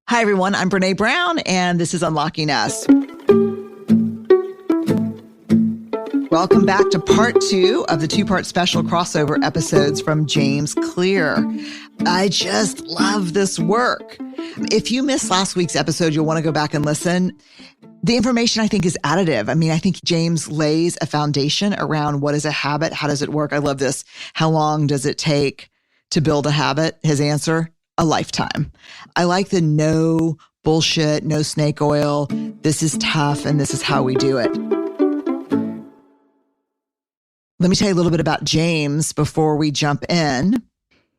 Hi, everyone. I'm Brene Brown, and this is Unlocking Us. Welcome back to part 2 of the 2-part special crossover episodes from James Clear. I just love this work. If you missed last week's episode, you'll want to go back and listen. The information, I think, is additive. I mean, I think James lays a foundation around what is a habit? How does it work? I love this. How long does it take to build a habit? His answer, a lifetime. I like the no bullshit, no snake oil. This is tough, and this is how we do it. Let me tell you a little bit about James before we jump in.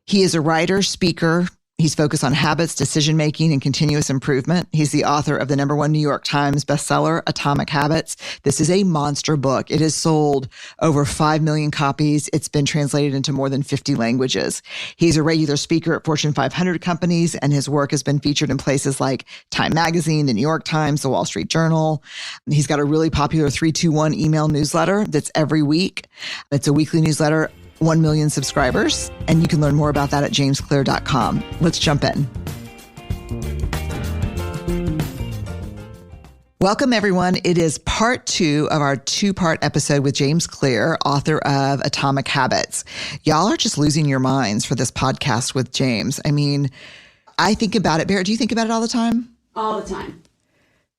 He is a writer, speaker. He's focused on habits, decision-making, and continuous improvement. He's the author of the #1 New York Times bestseller, Atomic Habits. This is a monster book. It has sold over 5 million copies. It's been translated into more than 50 languages. He's a regular speaker at Fortune 500 companies, and his work has been featured in places like Time Magazine, the New York Times, the Wall Street Journal. He's got a really popular 321 email newsletter that's every week. It's a weekly newsletter. 1 million subscribers, and you can learn more about that at jamesclear.com. Let's jump in. Welcome, everyone. It is part 2 of our 2-part episode with James Clear, author of Atomic Habits. Y'all are just losing your minds for this podcast with James. I mean, I think about it. Barrett, do you think about it all the time? All the time.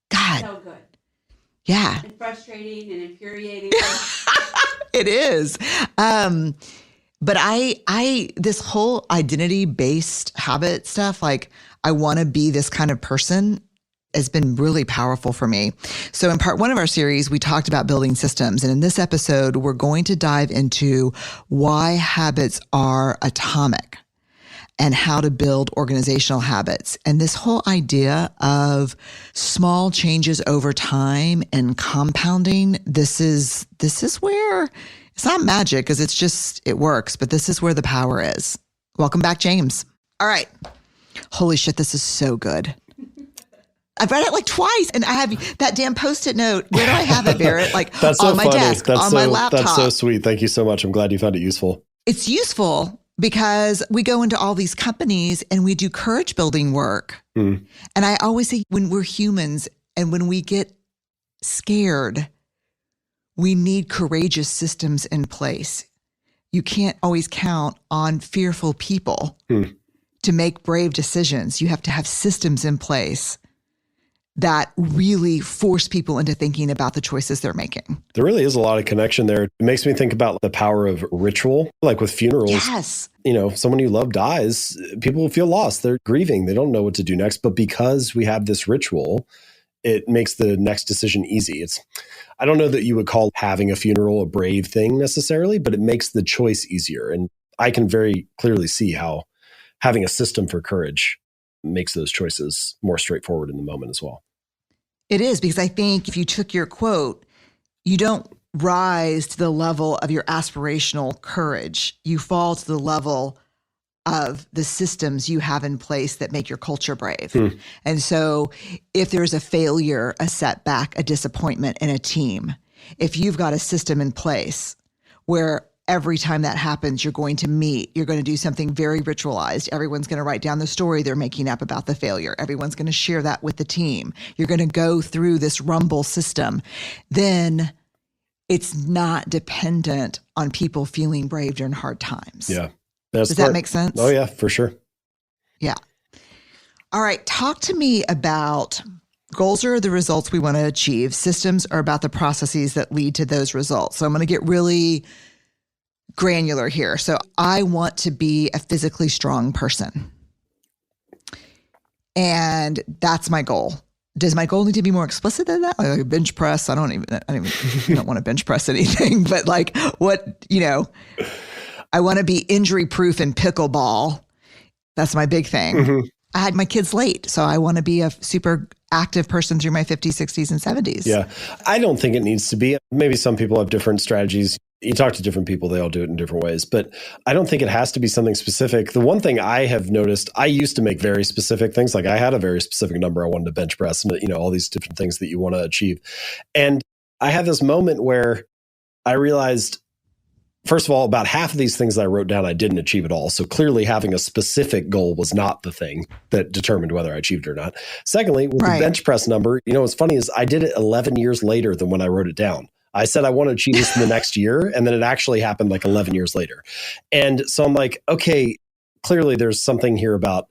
God. So good. Yeah. And frustrating and infuriating. It is. But I this whole identity-based habit stuff, like I want to be this kind of person, has been really powerful for me. So in part 1 of our series, we talked about building systems. And in this episode, we're going to dive into why habits are atomic and how to build organizational habits. And this whole idea of small changes over time and compounding, this is where it's not magic because it works, but this is where the power is. Welcome back, James. All right. Holy shit, this is so good. I've read it like twice, and I have that damn Post-it note. Where do I have it, Barrett? Like that's on so my funny. desk, on my laptop. That's so sweet. Thank you so much. I'm glad you found it useful. It's useful because we go into all these companies and we do courage building work. And I always say when we're humans and when we get scared, we need courageous systems in place. You can't always count on fearful people to make brave decisions. You have to have systems in place that really force people into thinking about the choices they're making. There really is a lot of connection there. It makes me think about the power of ritual, like with funerals. Yes. You know, someone you love dies, people feel lost. They're grieving. They don't know what to do next. But because we have this ritual, it makes the next decision easy. I don't know that you would call having a funeral a brave thing necessarily, but it makes the choice easier. And I can very clearly see how having a system for courage makes those choices more straightforward in the moment as well. It is, because I think if you took your quote, you don't rise to the level of your aspirational courage. You fall to the level of the systems you have in place that make your culture brave. And so if there's a failure, a setback, a disappointment in a team, if you've got a system in place where every time that happens, you're going to meet, you're going to do something very ritualized. Everyone's going to write down the story they're making up about the failure. Everyone's going to share that with the team. You're going to go through this rumble system. Then it's not dependent on people feeling brave during hard times. Yeah. Does that make sense? Oh, yeah, for sure. Yeah. All right. Talk to me about goals are the results we want to achieve. Systems are about the processes that lead to those results. So I'm going to get really granular here. So I want to be a physically strong person. And that's my goal. Does my goal need to be more explicit than that? Like a bench press? I don't want to bench press anything, but like what, I want to be injury proof in pickleball. That's my big thing. I had my kids late, so I want to be a super active person through my 50s, 60s, and 70s. Yeah. I don't think it needs to be. Maybe some people have different strategies. You talk to different people, they all do it in different ways, but I don't think it has to be something specific. The one thing I have noticed, I used to make very specific things. Like I had a very specific number I wanted to bench press and, all these different things that you want to achieve. And I had this moment where I realized First of all, about half of these things that I wrote down, I didn't achieve at all. So clearly having a specific goal was not the thing that determined whether I achieved it or not. Secondly, with the bench press number, what's funny is I did it 11 years later than when I wrote it down. I said I want to achieve this in the next year, and then it actually happened like 11 years later. And so I'm like, okay, clearly there's something here about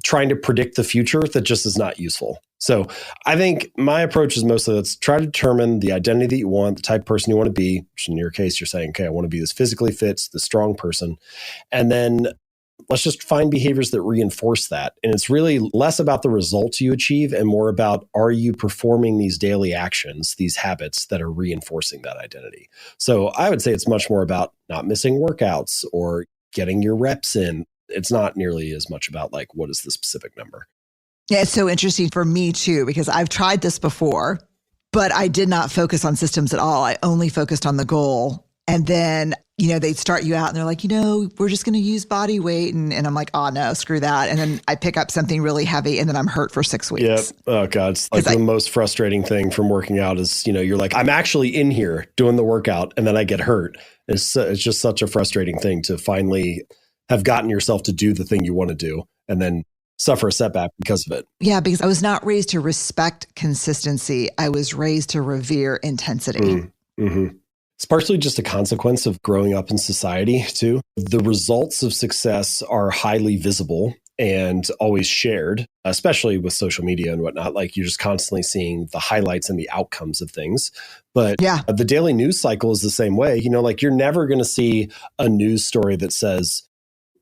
trying to predict the future that just is not useful. So I think my approach is mostly let's try to determine the identity that you want, the type of person you want to be, which in your case, you're saying, okay, I want to be this physically fit, this strong person. And then let's just find behaviors that reinforce that. And it's really less about the results you achieve and more about, are you performing these daily actions, these habits that are reinforcing that identity? So I would say it's much more about not missing workouts or getting your reps in. It's not nearly as much about like, what is the specific number? Yeah, it's so interesting for me too, because I've tried this before, but I did not focus on systems at all. I only focused on the goal. And then, they'd start you out and they're like, we're just going to use body weight. And I'm like, oh no, screw that. And then I pick up something really heavy and then I'm hurt for 6 weeks. Yep. Oh God. It's like the most frustrating thing from working out is, you're like, I'm actually in here doing the workout and then I get hurt. It's just such a frustrating thing to finally have gotten yourself to do the thing you want to do and then suffer a setback because of it. Yeah, because I was not raised to respect consistency. I was raised to revere intensity. Mm-hmm. It's partially just a consequence of growing up in society too. The results of success are highly visible and always shared, especially with social media and whatnot. Like you're just constantly seeing the highlights and the outcomes of things. But the daily news cycle is the same way. Like you're never going to see a news story that says,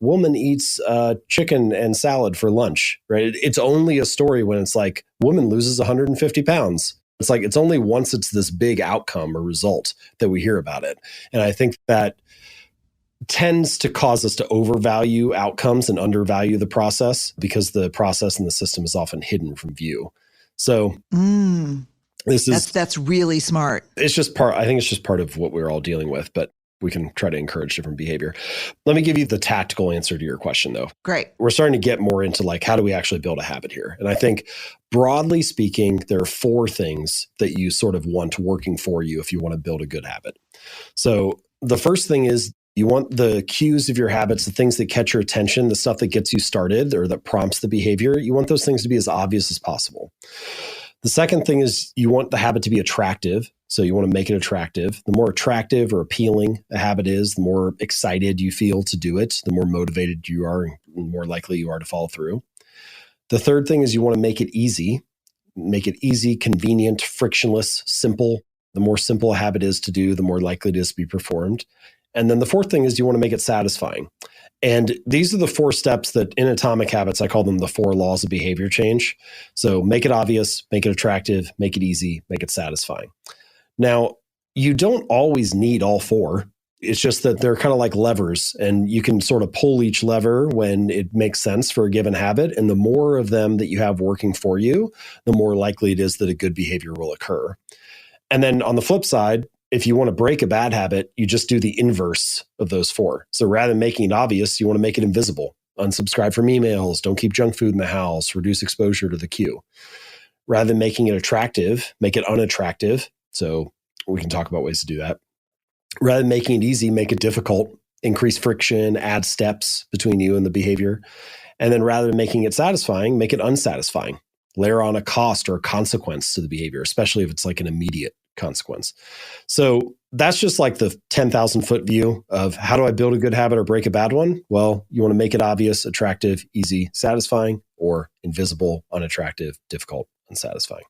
woman eats chicken and salad for lunch, right? It's only a story when it's like, woman loses 150 pounds. It's like, it's only once it's this big outcome or result that we hear about it. And I think that tends to cause us to overvalue outcomes and undervalue the process because the process and the system is often hidden from view. So that's really smart. It's just I think it's just part of what we're all dealing with, but we can try to encourage different behavior. Let me give you the tactical answer to your question, though. Great. We're starting to get more into like, how do we actually build a habit here? And I think broadly speaking, there are 4 things that you sort of want working for you if you want to build a good habit. So the first thing is you want the cues of your habits, the things that catch your attention, the stuff that gets you started or that prompts the behavior. You want those things to be as obvious as possible. The second thing is you want the habit to be attractive. So you want to make it attractive. The more attractive or appealing a habit is, the more excited you feel to do it, the more motivated you are, and more likely you are to follow through. The third thing is you want to make it easy. Make it easy, convenient, frictionless, simple. The more simple a habit is to do, the more likely it is to be performed. And then the fourth thing is you want to make it satisfying. And these are the 4 steps that in Atomic Habits, I call them the 4 laws of behavior change. So make it obvious, make it attractive, make it easy, make it satisfying. Now, you don't always need all 4. It's just that they're kind of like levers and you can sort of pull each lever when it makes sense for a given habit. And the more of them that you have working for you, the more likely it is that a good behavior will occur. And then on the flip side, if you want to break a bad habit, you just do the inverse of those 4. So rather than making it obvious, you want to make it invisible. Unsubscribe from emails, don't keep junk food in the house, reduce exposure to the cue. Rather than making it attractive, make it unattractive. So we can talk about ways to do that. Rather than making it easy, make it difficult, increase friction, add steps between you and the behavior. And then rather than making it satisfying, make it unsatisfying. Layer on a cost or a consequence to the behavior, especially if it's like an immediate consequence. So that's just like the 10,000 foot view of how do I build a good habit or break a bad one? Well, you want to make it obvious, attractive, easy, satisfying, or invisible, unattractive, difficult, unsatisfying.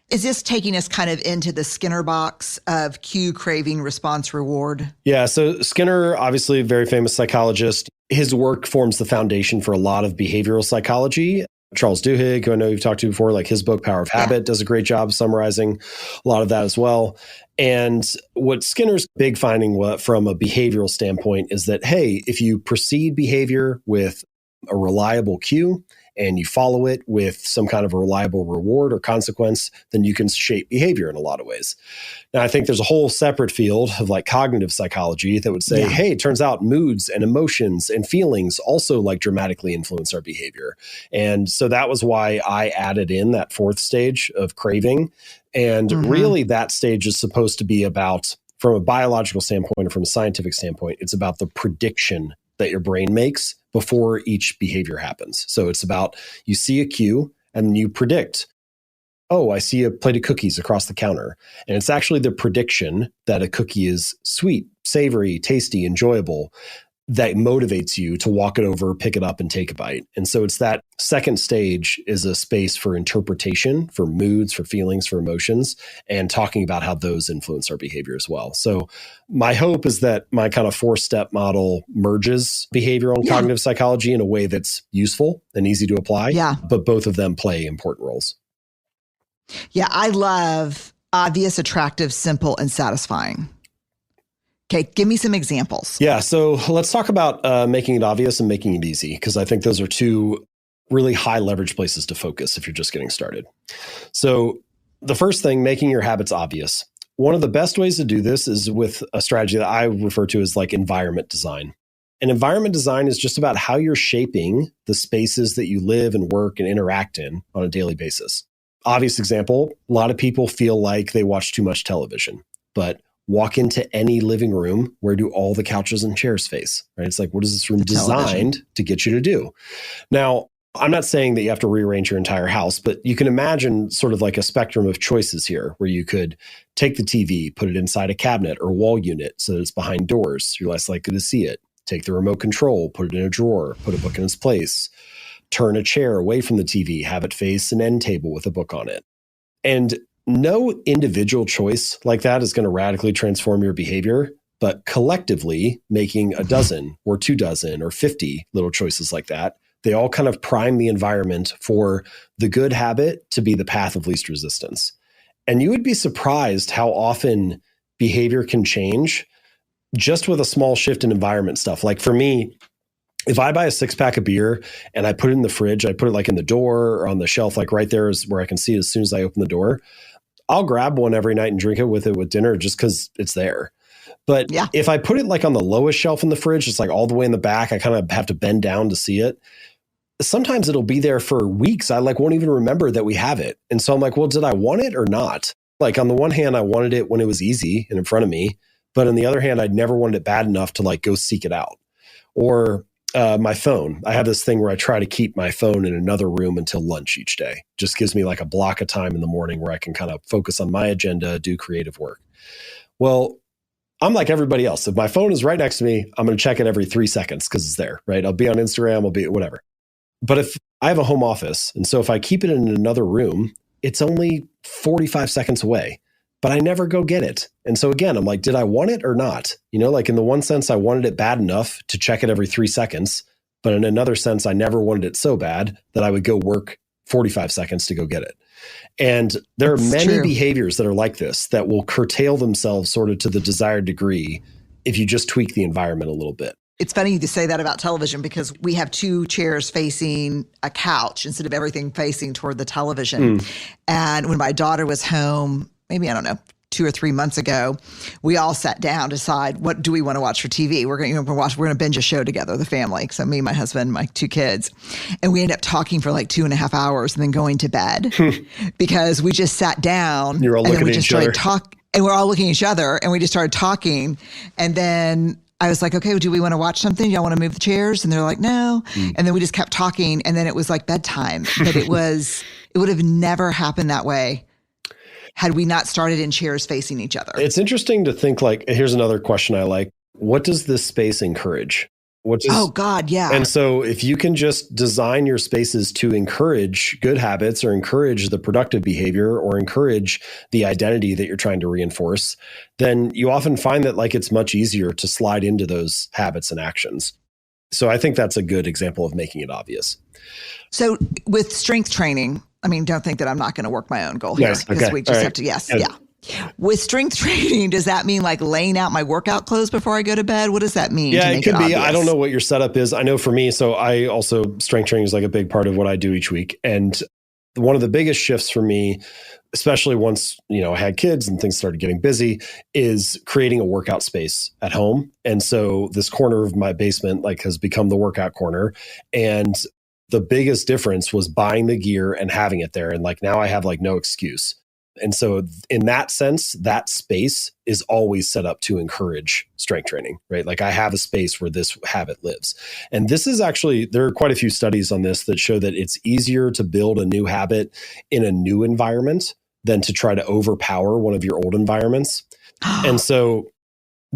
Is this taking us kind of into the Skinner box of cue, craving, response, reward? Yeah. So Skinner, obviously a very famous psychologist. His work forms the foundation for a lot of behavioral psychology. Charles Duhigg, who I know you've talked to before, like his book, Power of Habit, does a great job summarizing a lot of that as well. And what Skinner's big finding from a behavioral standpoint is that, hey, if you precede behavior with a reliable cue and you follow it with some kind of a reliable reward or consequence, then you can shape behavior in a lot of ways. Now, I think there's a whole separate field of like cognitive psychology that would say, hey, it turns out moods and emotions and feelings also like dramatically influence our behavior. And so that was why I added in that 4th stage of craving. And really that stage is supposed to be about from a biological standpoint or from a scientific standpoint, it's about the prediction that your brain makes before each behavior happens. So it's about you see a cue and you predict, oh, I see a plate of cookies across the counter. And it's actually the prediction that a cookie is sweet, savory, tasty, enjoyable that motivates you to walk it over, pick it up, and take a bite. And so it's that second stage is a space for interpretation, for moods, for feelings, for emotions, and talking about how those influence our behavior as well. So my hope is that my kind of 4-step model merges behavioral and cognitive psychology in a way that's useful and easy to apply. Yeah. But both of them play important roles. Yeah, I love obvious, attractive, simple, and satisfying. Okay, give me some examples. Yeah, so let's talk about making it obvious and making it easy, because I think those are two really high leverage places to focus if you're just getting started. So the first thing, making your habits obvious. One of the best ways to do this is with a strategy that I refer to as like environment design. And environment design is just about how you're shaping the spaces that you live and work and interact in on a daily basis. Obvious example, a lot of people feel like they watch too much television, but walk into any living room, where do all the couches and chairs face, right? It's like, what is this room designed to get you to do? Now, I'm not saying that you have to rearrange your entire house, but you can imagine sort of like a spectrum of choices here, where you could take the TV, put it inside a cabinet or wall unit so that it's behind doors. You're less likely to see it. Take the remote control, put it in a drawer, put a book in its place. Turn a chair away from the TV, have it face an end table with a book on it. And no individual choice like that is going to radically transform your behavior, but collectively making a dozen or 24 or 50 little choices like that, they all kind of prime the environment for the good habit to be the path of least resistance. And you would be surprised how often behavior can change just with a small shift in environment stuff. Like for me, if I buy a 6-pack of beer and I put it in the fridge, I put it like in the door or on the shelf, like right there is where I can see it as soon as I open the door. I'll grab one every night and drink it with dinner just because it's there. But if I put it like on the lowest shelf in the fridge, it's like all the way in the back, I kind of have to bend down to see it. Sometimes it'll be there for weeks. I like won't even remember that we have it. And so I'm like, well, did I want it or not? Like on the one hand, I wanted it when it was easy and in front of me. But on the other hand, I'd never wanted it bad enough to like go seek it out. Or my phone. I have this thing where I try to keep my phone in another room until lunch each day. Just gives me like a block of time in the morning where I can kind of focus on my agenda, do creative work. Well, I'm like everybody else. If my phone is right next to me, I'm going to check it every 3 seconds because it's there, right? I'll be on Instagram, I'll be whatever. But if I have a home office, and so if I keep it in another room, it's only 45 seconds away, but I never go get it. And so again, I'm like, did I want it or not? You know, like in the one sense, I wanted it bad enough to check it every 3 seconds. But in another sense, I never wanted it so bad that I would go work 45 seconds to go get it. And there are many behaviors that are like this that will curtail themselves sort of to the desired degree if you just tweak the environment a little bit. It's funny to say that about television because we have 2 chairs facing a couch instead of everything facing toward the television. And when my daughter was home, maybe, I don't know, 2 or 3 months ago, we all sat down to decide what do we want to watch for TV. We're going to binge a show together, the family. So me, my husband, my 2 kids. And we ended up talking for like 2.5 hours and then going to bed because we just sat down. You're all looking at each other. And we're all looking at each other and we just started talking. And then I was like, okay, do we want to watch something? Y'all want to move the chairs? And they're like, no. And then we just kept talking. And then it was like bedtime. But it would have never happened that way had we not started in chairs facing each other. It's interesting to think like, here's another question I like. What does this space encourage? Oh God, yeah. And so if you can just design your spaces to encourage good habits or encourage the productive behavior or encourage the identity that you're trying to reinforce, then you often find that like it's much easier to slide into those habits and actions. So I think that's a good example of making it obvious. So with strength training, I mean, don't think that I'm not going to work my own goal here because we just have to, yeah. With strength training, does that mean like laying out my workout clothes before I go to bed? What does that mean? Yeah, it could be. I don't know what your setup is. I know for me, so I also, strength training is like a big part of what I do each week. And one of the biggest shifts for me, especially once, I had kids and things started getting busy, is creating a workout space at home. And so this corner of my basement like has become the workout corner. And the biggest difference was buying the gear and having it there. And like now I have like no excuse. And so in that sense, that space is always set up to encourage strength training, right? Like I have a space where this habit lives. And this is actually, there are quite a few studies on this that show that it's easier to build a new habit in a new environment than to try to overpower one of your old environments. And so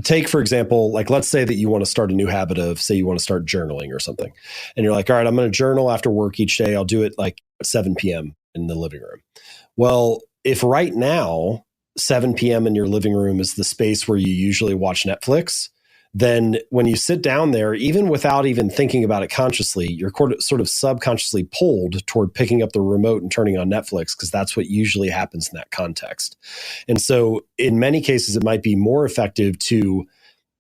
take, for example, like let's say that you want to start a new habit of, say you want to start journaling or something. And you're like, all right, I'm going to journal after work each day. I'll do it like at 7 p.m. in the living room. Well, if right now 7 p.m. in your living room is the space where you usually watch Netflix, then when you sit down there, even without even thinking about it consciously, you're sort of subconsciously pulled toward picking up the remote and turning on Netflix because that's what usually happens in that context. And so in many cases, it might be more effective to,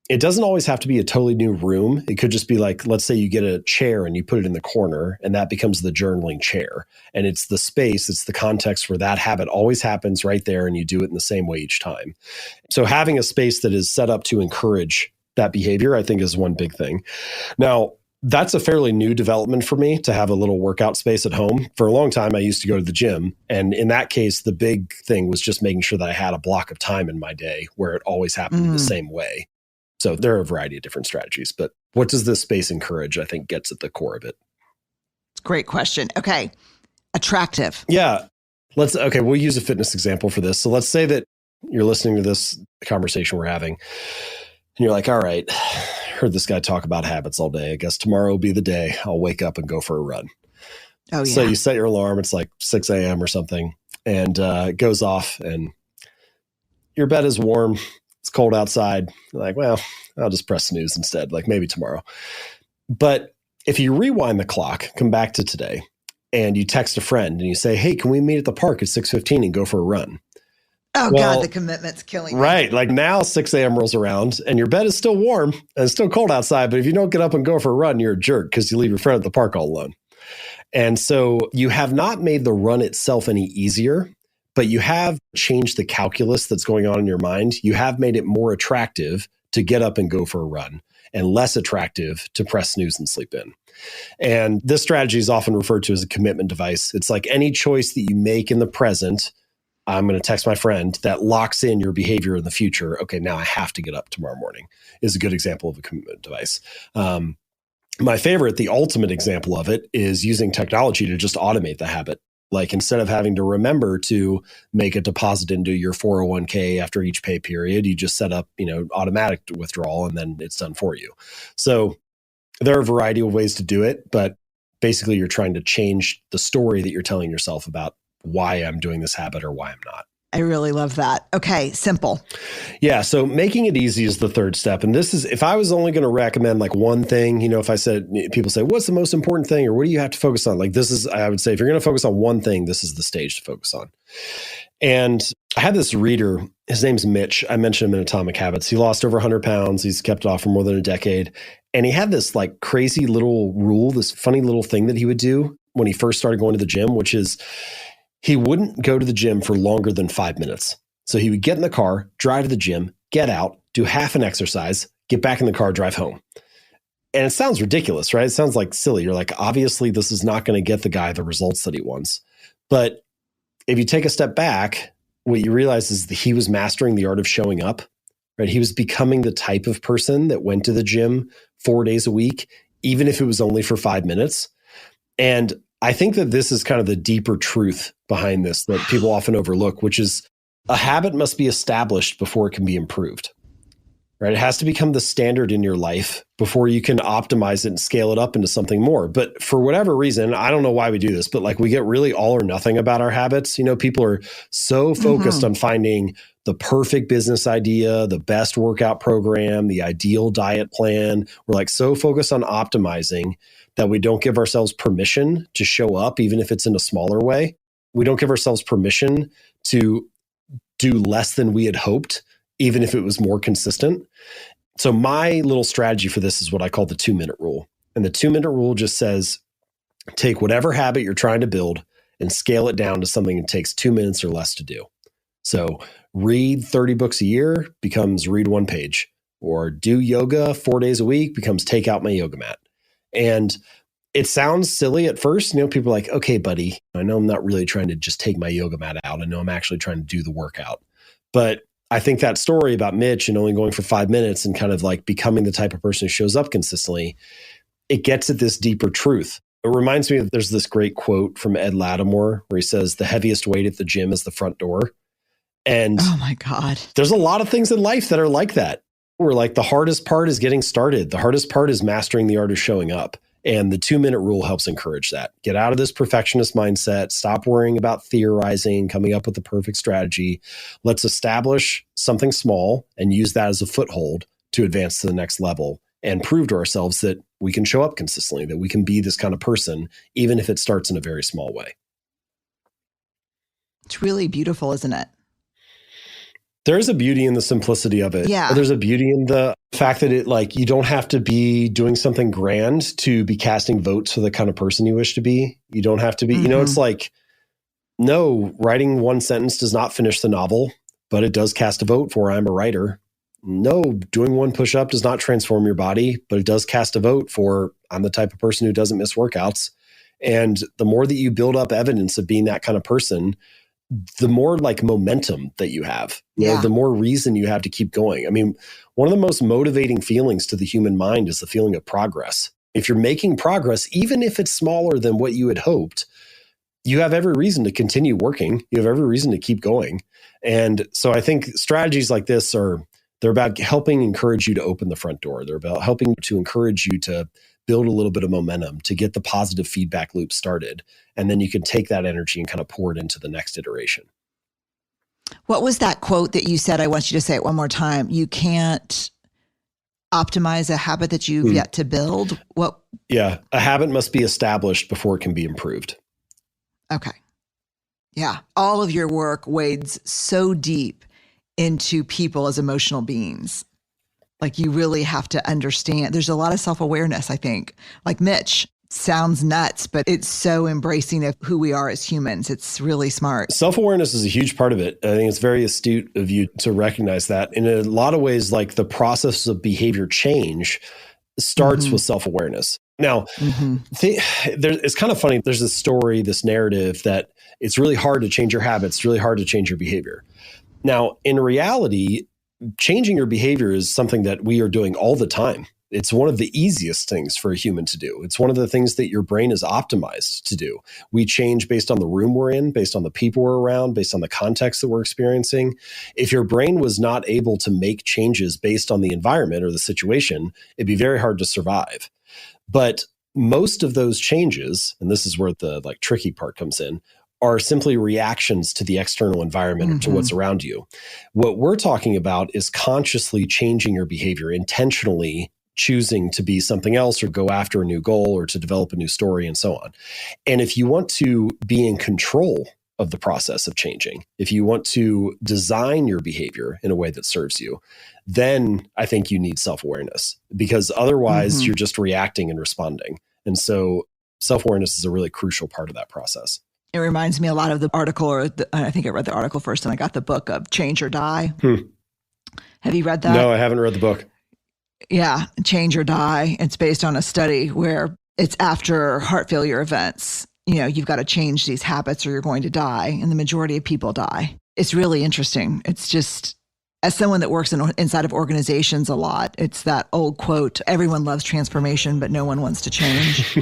it doesn't always have to be a totally new room. It could just be like, let's say you get a chair and you put it in the corner and that becomes the journaling chair. And it's the space, it's the context where that habit always happens right there and you do it in the same way each time. So having a space that is set up to encourage that behavior, I think is one big thing. Now, that's a fairly new development for me to have a little workout space at home. For a long time, I used to go to the gym. And in that case, the big thing was just making sure that I had a block of time in my day where it always happened the same way. So there are a variety of different strategies, but what does this space encourage, I think gets at the core of it. Great question. Okay. Attractive. Yeah. We'll use a fitness example for this. So let's say that you're listening to this conversation we're having and you're like, all right, heard this guy talk about habits all day. I guess tomorrow will be the day I'll wake up and go for a run. Oh, yeah. So you set your alarm. It's like 6 a.m. or something and it goes off and your bed is warm. It's cold outside. You're like, well, I'll just press snooze instead, like maybe tomorrow. But if you rewind the clock, come back to today, and you text a friend and you say, hey, can we meet at the park at 6:15 and go for a run? Oh, well, God, the commitment's killing me. Right. Like now 6 a.m. rolls around and your bed is still warm and it's still cold outside. But if you don't get up and go for a run, you're a jerk because you leave your friend at the park all alone. And so you have not made the run itself any easier, but you have changed the calculus that's going on in your mind. You have made it more attractive to get up and go for a run and less attractive to press snooze and sleep in. And this strategy is often referred to as a commitment device. It's like any choice that you make in the present, I'm going to text my friend, that locks in your behavior in the future. Okay, now I have to get up tomorrow morning is a good example of a commitment device. My favorite, the ultimate example of it is using technology to just automate the habit. Like instead of having to remember to make a deposit into your 401k after each pay period, you just set up, automatic withdrawal and then it's done for you. So there are a variety of ways to do it, but basically you're trying to change the story that you're telling yourself about why I'm doing this habit or why I'm not. I really love that. Okay, simple. Yeah, so making it easy is the third step. And this is, if I was only going to recommend like one thing, if I said, people say, what's the most important thing or what do you have to focus on? Like this is, I would say, if you're going to focus on one thing, this is the stage to focus on. And I had this reader, his name's Mitch. I mentioned him in Atomic Habits. He lost over 100 pounds. He's kept it off for more than a decade. And he had this like crazy little rule, this funny little thing that he would do when he first started going to the gym, which is he wouldn't go to the gym for longer than 5 minutes. So he would get in the car, drive to the gym, get out, do half an exercise, get back in the car, drive home. And it sounds ridiculous, right? It sounds like silly. You're like, obviously this is not going to get the guy the results that he wants. But if you take a step back, what you realize is that he was mastering the art of showing up, right? He was becoming the type of person that went to the gym 4 days a week, even if it was only for 5 minutes. And I think that this is kind of the deeper truth behind this that people often overlook, which is a habit must be established before it can be improved, right? It has to become the standard in your life before you can optimize it and scale it up into something more. But for whatever reason, I don't know why we do this, but like we get really all or nothing about our habits. People are so focused on finding the perfect business idea, the best workout program, the ideal diet plan. We're like so focused on optimizing that we don't give ourselves permission to show up, even if it's in a smaller way. We don't give ourselves permission to do less than we had hoped, even if it was more consistent. So my little strategy for this is what I call the 2-minute rule. And the 2-minute rule just says, take whatever habit you're trying to build and scale it down to something that takes 2 minutes or less to do. So read 30 books a year becomes read 1 page, or do yoga 4 days a week becomes take out my yoga mat. And it sounds silly at first. People are like, okay, buddy, I know I'm not really trying to just take my yoga mat out. I know I'm actually trying to do the workout. But I think that story about Mitch and only going for 5 minutes and kind of like becoming the type of person who shows up consistently, it gets at this deeper truth. It reminds me of, there's this great quote from Ed Lattimore where he says, the heaviest weight at the gym is the front door. And oh my God, there's a lot of things in life that are like that. Where like the hardest part is getting started. The hardest part is mastering the art of showing up. And the 2-minute rule helps encourage that. Get out of this perfectionist mindset. Stop worrying about theorizing, coming up with the perfect strategy. Let's establish something small and use that as a foothold to advance to the next level and prove to ourselves that we can show up consistently, that we can be this kind of person, even if it starts in a very small way. It's really beautiful, isn't it? There's a beauty in the simplicity of it. Yeah. There's a beauty in the fact that it, like, you don't have to be doing something grand to be casting votes for the kind of person you wish to be. You don't have to be, it's like, no, writing one sentence does not finish the novel, but it does cast a vote for I'm a writer. No, doing one push-up does not transform your body, but it does cast a vote for I'm the type of person who doesn't miss workouts. And the more that you build up evidence of being that kind of person, the more like momentum that you have, the more reason you have to keep going. I mean, one of the most motivating feelings to the human mind is the feeling of progress. If you're making progress, even if it's smaller than what you had hoped, you have every reason to continue working. You have every reason to keep going. And so I think strategies like this they're about helping encourage you to open the front door. They're about helping to encourage you to build a little bit of momentum, to get the positive feedback loop started. And then you can take that energy and kind of pour it into the next iteration. What was that quote that you said? I want you to say it one more time. You can't optimize a habit that you've yet to build. What? Yeah. A habit must be established before it can be improved. Okay. Yeah. All of your work wades so deep into people as emotional beings. Like you really have to understand. There's a lot of self-awareness, I think. Like Mitch sounds nuts, but it's so embracing of who we are as humans. It's really smart. Self-awareness is a huge part of it. I think it's very astute of you to recognize that. In a lot of ways, like the process of behavior change starts with self-awareness. Now, it's kind of funny. There's this story, this narrative that it's really hard to change your habits. It's really hard to change your behavior. Now, in reality, changing your behavior is something that we are doing all the time. It's one of the easiest things for a human to do. It's one of the things that your brain is optimized to do. We change based on the room we're in, based on the people we're around, based on the context that we're experiencing. If your brain was not able to make changes based on the environment or the situation, it'd be very hard to survive. But most of those changes, and this is where the tricky part comes in, are simply reactions to the external environment or to what's around you. What we're talking about is consciously changing your behavior, intentionally choosing to be something else or go after a new goal or to develop a new story and so on. And if you want to be in control of the process of changing, if you want to design your behavior in a way that serves you, then I think you need self-awareness, because otherwise you're just reacting and responding. And so self-awareness is a really crucial part of that process. It reminds me a lot of the article, I think I read the article first and I got the book of Change or Die. Have you read that? No, I haven't read the book. Yeah, Change or Die. It's based on a study where it's after heart failure events. You've got to change these habits or you're going to die. And the majority of people die. It's really interesting. It's just, as someone that works inside of organizations a lot, it's that old quote, everyone loves transformation, but no one wants to change.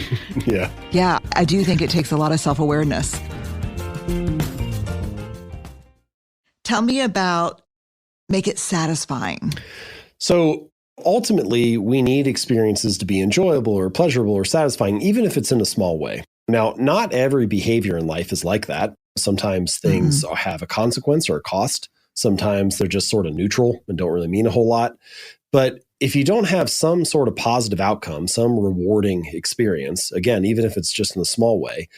Yeah. Yeah, I do think it takes a lot of self-awareness. Tell me about make it satisfying. So ultimately, we need experiences to be enjoyable or pleasurable or satisfying, even if it's in a small way. Now, not every behavior in life is like that. Sometimes things have a consequence or a cost. Sometimes they're just sort of neutral and don't really mean a whole lot. But if you don't have some sort of positive outcome, some rewarding experience, again, even if it's just in a small way,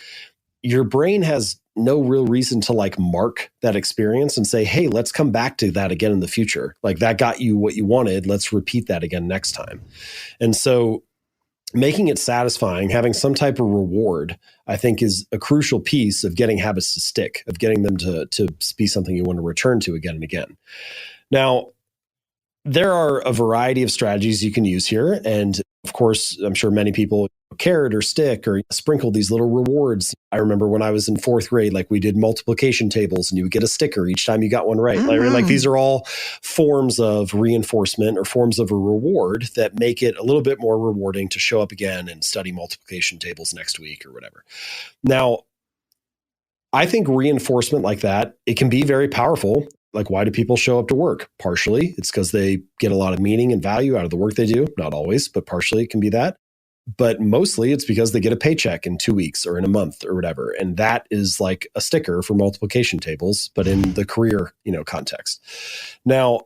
your brain has no real reason to mark that experience and say, hey, let's come back to that again in the future. Like that got you what you wanted. Let's repeat that again next time. And so making it satisfying, having some type of reward, I think is a crucial piece of getting habits to stick, of getting them to be something you want to return to again and again. Now, there are a variety of strategies you can use here. And Of course, I'm sure many people carrot or stick or sprinkle these little rewards. I remember when I was in fourth grade, like we did multiplication tables and you would get a sticker each time you got one right. Like these are all forms of reinforcement or forms of a reward that make it a little bit more rewarding to show up again and study multiplication tables next week or whatever. Now, I think reinforcement like that, it can be very powerful. Like, why do people show up to work? Partially, it's because they get a lot of meaning and value out of the work they do. Not always, but partially it can be that. But mostly it's because they get a paycheck in 2 weeks or in a month or whatever. And that is like a sticker for multiplication tables, but in the career, context. Now,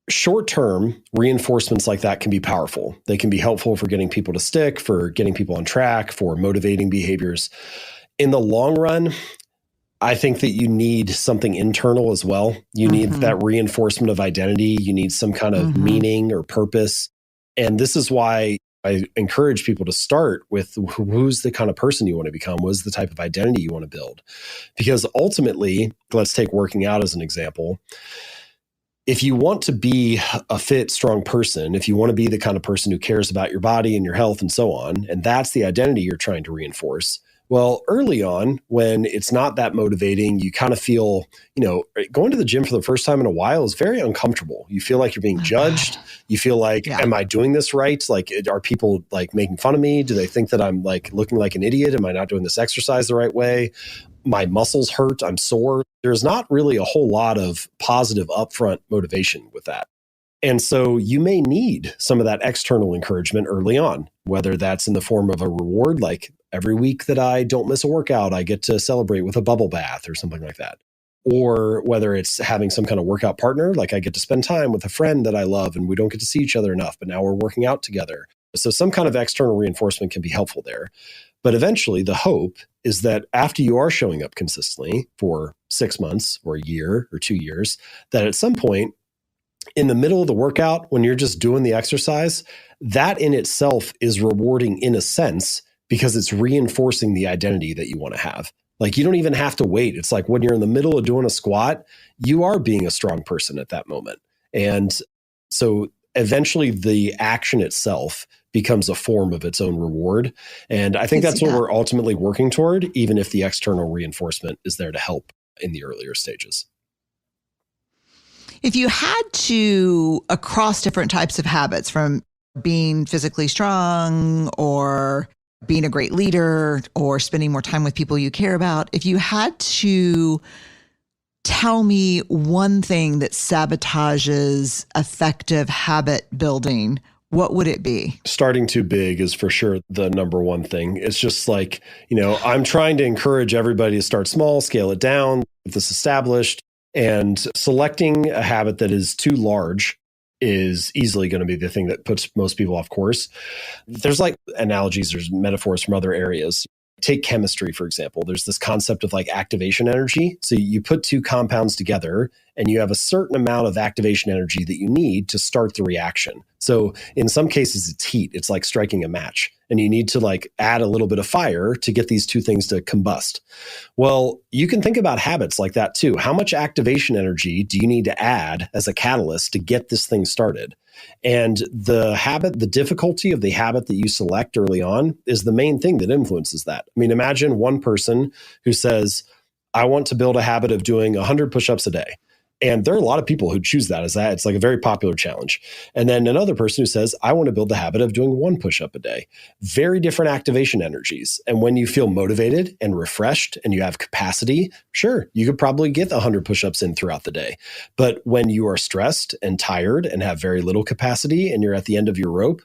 short-term reinforcements like that can be powerful. They can be helpful for getting people to stick, for getting people on track, for motivating behaviors. In the long run, I think that you need something internal as well. You need that reinforcement of identity. You need some kind of meaning or purpose. And this is why I encourage people to start with who's the kind of person you want to become, what's the type of identity you want to build. Because ultimately, let's take working out as an example. If you want to be a fit, strong person, if you want to be the kind of person who cares about your body and your health and so on, and that's the identity you're trying to reinforce, well, early on, when it's not that motivating, you kind of feel, going to the gym for the first time in a while is very uncomfortable. You feel like you're being judged. You feel like, am I doing this right? Like, are people like making fun of me? Do they think that I'm like looking like an idiot? Am I not doing this exercise the right way? My muscles hurt. I'm sore. There's not really a whole lot of positive upfront motivation with that. And so you may need some of that external encouragement early on, whether that's in the form of a reward, like every week that I don't miss a workout, I get to celebrate with a bubble bath or something like that. Or whether it's having some kind of workout partner, like I get to spend time with a friend that I love and we don't get to see each other enough, but now we're working out together. So some kind of external reinforcement can be helpful there. But eventually the hope is that after you are showing up consistently for 6 months or a year or 2 years, that at some point in the middle of the workout, when you're just doing the exercise, that in itself is rewarding in a sense because it's reinforcing the identity that you want to have. Like, you don't even have to wait. It's like when you're in the middle of doing a squat, you are being a strong person at that moment. And so eventually the action itself becomes a form of its own reward. And I think that's what we're ultimately working toward, even if the external reinforcement is there to help in the earlier stages. If you had to, across different types of habits, from being physically strong or being a great leader or spending more time with people you care about, if you had to tell me one thing that sabotages effective habit building, what would it be? Starting too big is for sure the number one thing. It's just like, I'm trying to encourage everybody to start small, scale it down, get this established. And selecting a habit that is too large is easily going to be the thing that puts most people off course. There's like analogies, there's metaphors from other areas. Take chemistry, for example. There's this concept of like activation energy. So you put two compounds together and you have a certain amount of activation energy that you need to start the reaction. So in some cases, it's heat. It's like striking a match. And you need to like add a little bit of fire to get these two things to combust. Well, you can think about habits like that too. How much activation energy do you need to add as a catalyst to get this thing started? And the difficulty of the habit that you select early on is the main thing that influences that. I mean, imagine one person who says, I want to build a habit of doing 100 push-ups a day. And there are a lot of people who choose that as that. It's like a very popular challenge. And then another person who says, I want to build the habit of doing 1 push-up a day. Very different activation energies. And when you feel motivated and refreshed and you have capacity, sure, you could probably get 100 push-ups in throughout the day. But when you are stressed and tired and have very little capacity and you're at the end of your rope,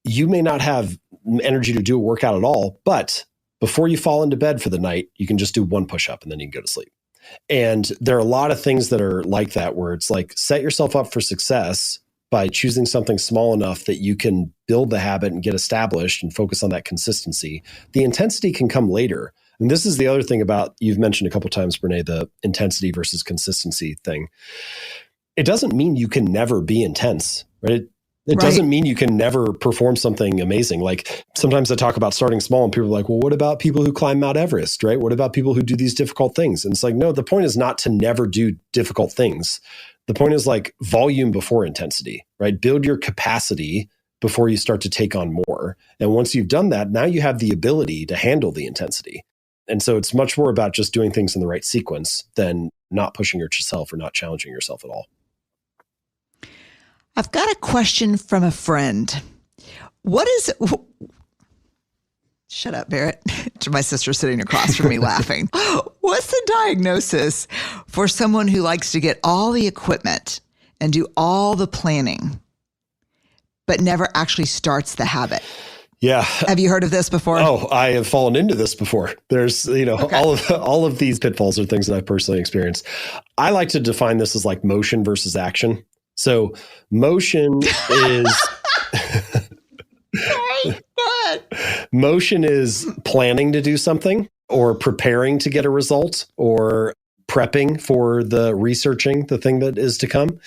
you may not have energy to do a workout at all. But before you fall into bed for the night, you can just do 1 push-up and then you can go to sleep. And there are a lot of things that are like that, where it's like set yourself up for success by choosing something small enough that you can build the habit and get established and focus on that consistency. The intensity can come later. And this is the other thing about, you've mentioned a couple of times, Brene, the intensity versus consistency thing. It doesn't mean you can never be intense, right? It Right. doesn't mean you can never perform something amazing. Like sometimes I talk about starting small and people are like, well, what about people who climb Mount Everest, right? What about people who do these difficult things? And it's like, no, the point is not to never do difficult things. The point is like volume before intensity, right? Build your capacity before you start to take on more. And once you've done that, now you have the ability to handle the intensity. And so it's much more about just doing things in the right sequence than not pushing yourself or not challenging yourself at all. I've got a question from a friend. Shut up, Barrett. To my sister sitting across from me laughing. What's the diagnosis for someone who likes to get all the equipment and do all the planning, but never actually starts the habit? Yeah. Have you heard of this before? Oh, I have fallen into this before. There's, Okay. all of these pitfalls are things that I've personally experienced. I like to define this as like motion versus action. So motion is Right. Go ahead. motion is planning to do something or preparing to get a result or prepping for the researching the thing that is to come.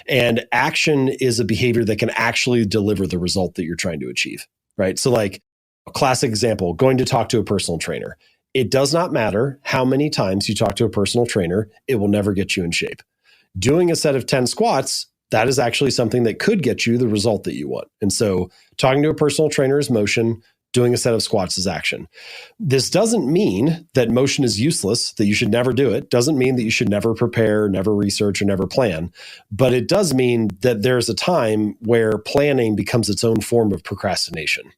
And action is a behavior that can actually deliver the result that you're trying to achieve, right? So like a classic example, going to talk to a personal trainer. It does not matter how many times you talk to a personal trainer, it will never get you in shape. Doing a set of 10 squats, that is actually something that could get you the result that you want. And so talking to a personal trainer is motion, doing a set of squats is action. This doesn't mean that motion is useless, that you should never do it. Doesn't mean that you should never prepare, never research, or never plan. But it does mean that there's a time where planning becomes its own form of procrastination.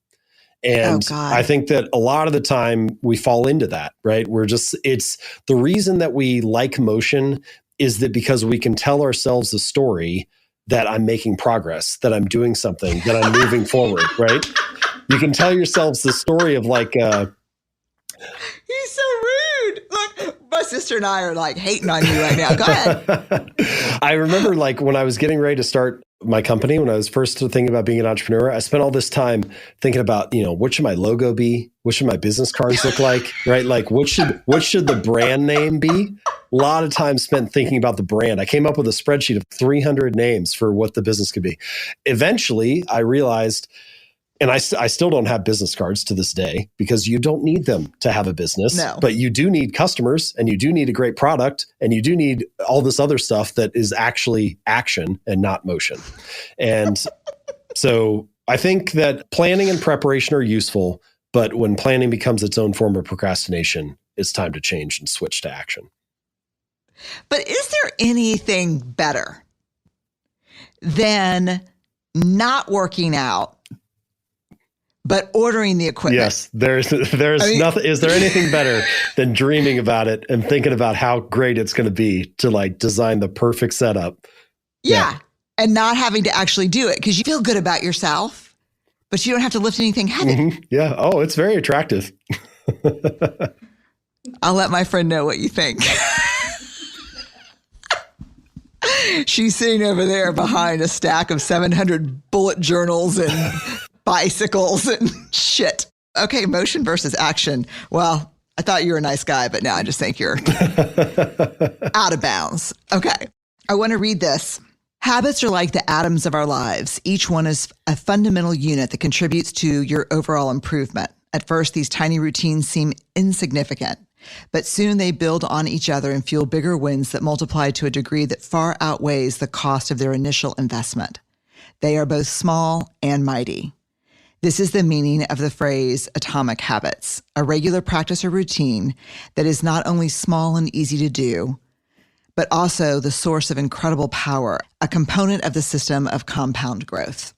And God. I think that a lot of the time we fall into that, right? It's the reason that we like motion is that because we can tell ourselves a story that I'm making progress, that I'm doing something, that I'm moving forward, right? You can tell yourselves the story of like, He's so rude. Look, my sister and I are like hating on you right now. Go ahead. I remember like when I was getting ready to start my company, when I was first thinking about being an entrepreneur, I spent all this time thinking about, what should my logo be? What should my business cards look like? Right? Like what should the brand name be? A lot of time spent thinking about the brand. I came up with a spreadsheet of 300 names for what the business could be. Eventually, I realized, and I still don't have business cards to this day because you don't need them to have a business. No. But you do need customers and you do need a great product and you do need all this other stuff that is actually action and not motion. And so I think that planning and preparation are useful, but when planning becomes its own form of procrastination, it's time to change and switch to action. But is there anything better than not working out, but ordering the equipment? Yes, there's nothing. Is there anything better than dreaming about it and thinking about how great it's going to be to like design the perfect setup? Yeah. And not having to actually do it because you feel good about yourself, but you don't have to lift anything heavy. Mm-hmm. Yeah. Oh, it's very attractive. I'll let my friend know what you think. She's sitting over there behind a stack of 700 bullet journals and bicycles and shit. Okay, motion versus action. Well, I thought you were a nice guy, but now I just think you're out of bounds. Okay, I want to read this. Habits are like the atoms of our lives. Each one is a fundamental unit that contributes to your overall improvement. At first, these tiny routines seem insignificant, but soon they build on each other and fuel bigger wins that multiply to a degree that far outweighs the cost of their initial investment. They are both small and mighty. This is the meaning of the phrase atomic habits, a regular practice or routine that is not only small and easy to do, but also the source of incredible power, a component of the system of compound growth.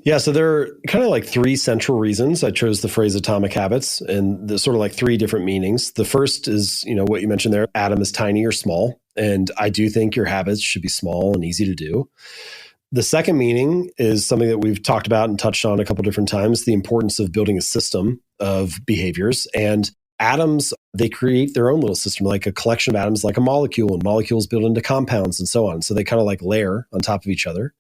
Yeah, so there are kind of like three central reasons I chose the phrase atomic habits, and there's sort of like three different meanings. The first is, what you mentioned there, atom is tiny or small, and I do think your habits should be small and easy to do. The second meaning is something that we've talked about and touched on a couple different times, the importance of building a system of behaviors. And atoms, they create their own little system, like a collection of atoms, like a molecule, and molecules build into compounds and so on. So they kind of like layer on top of each other.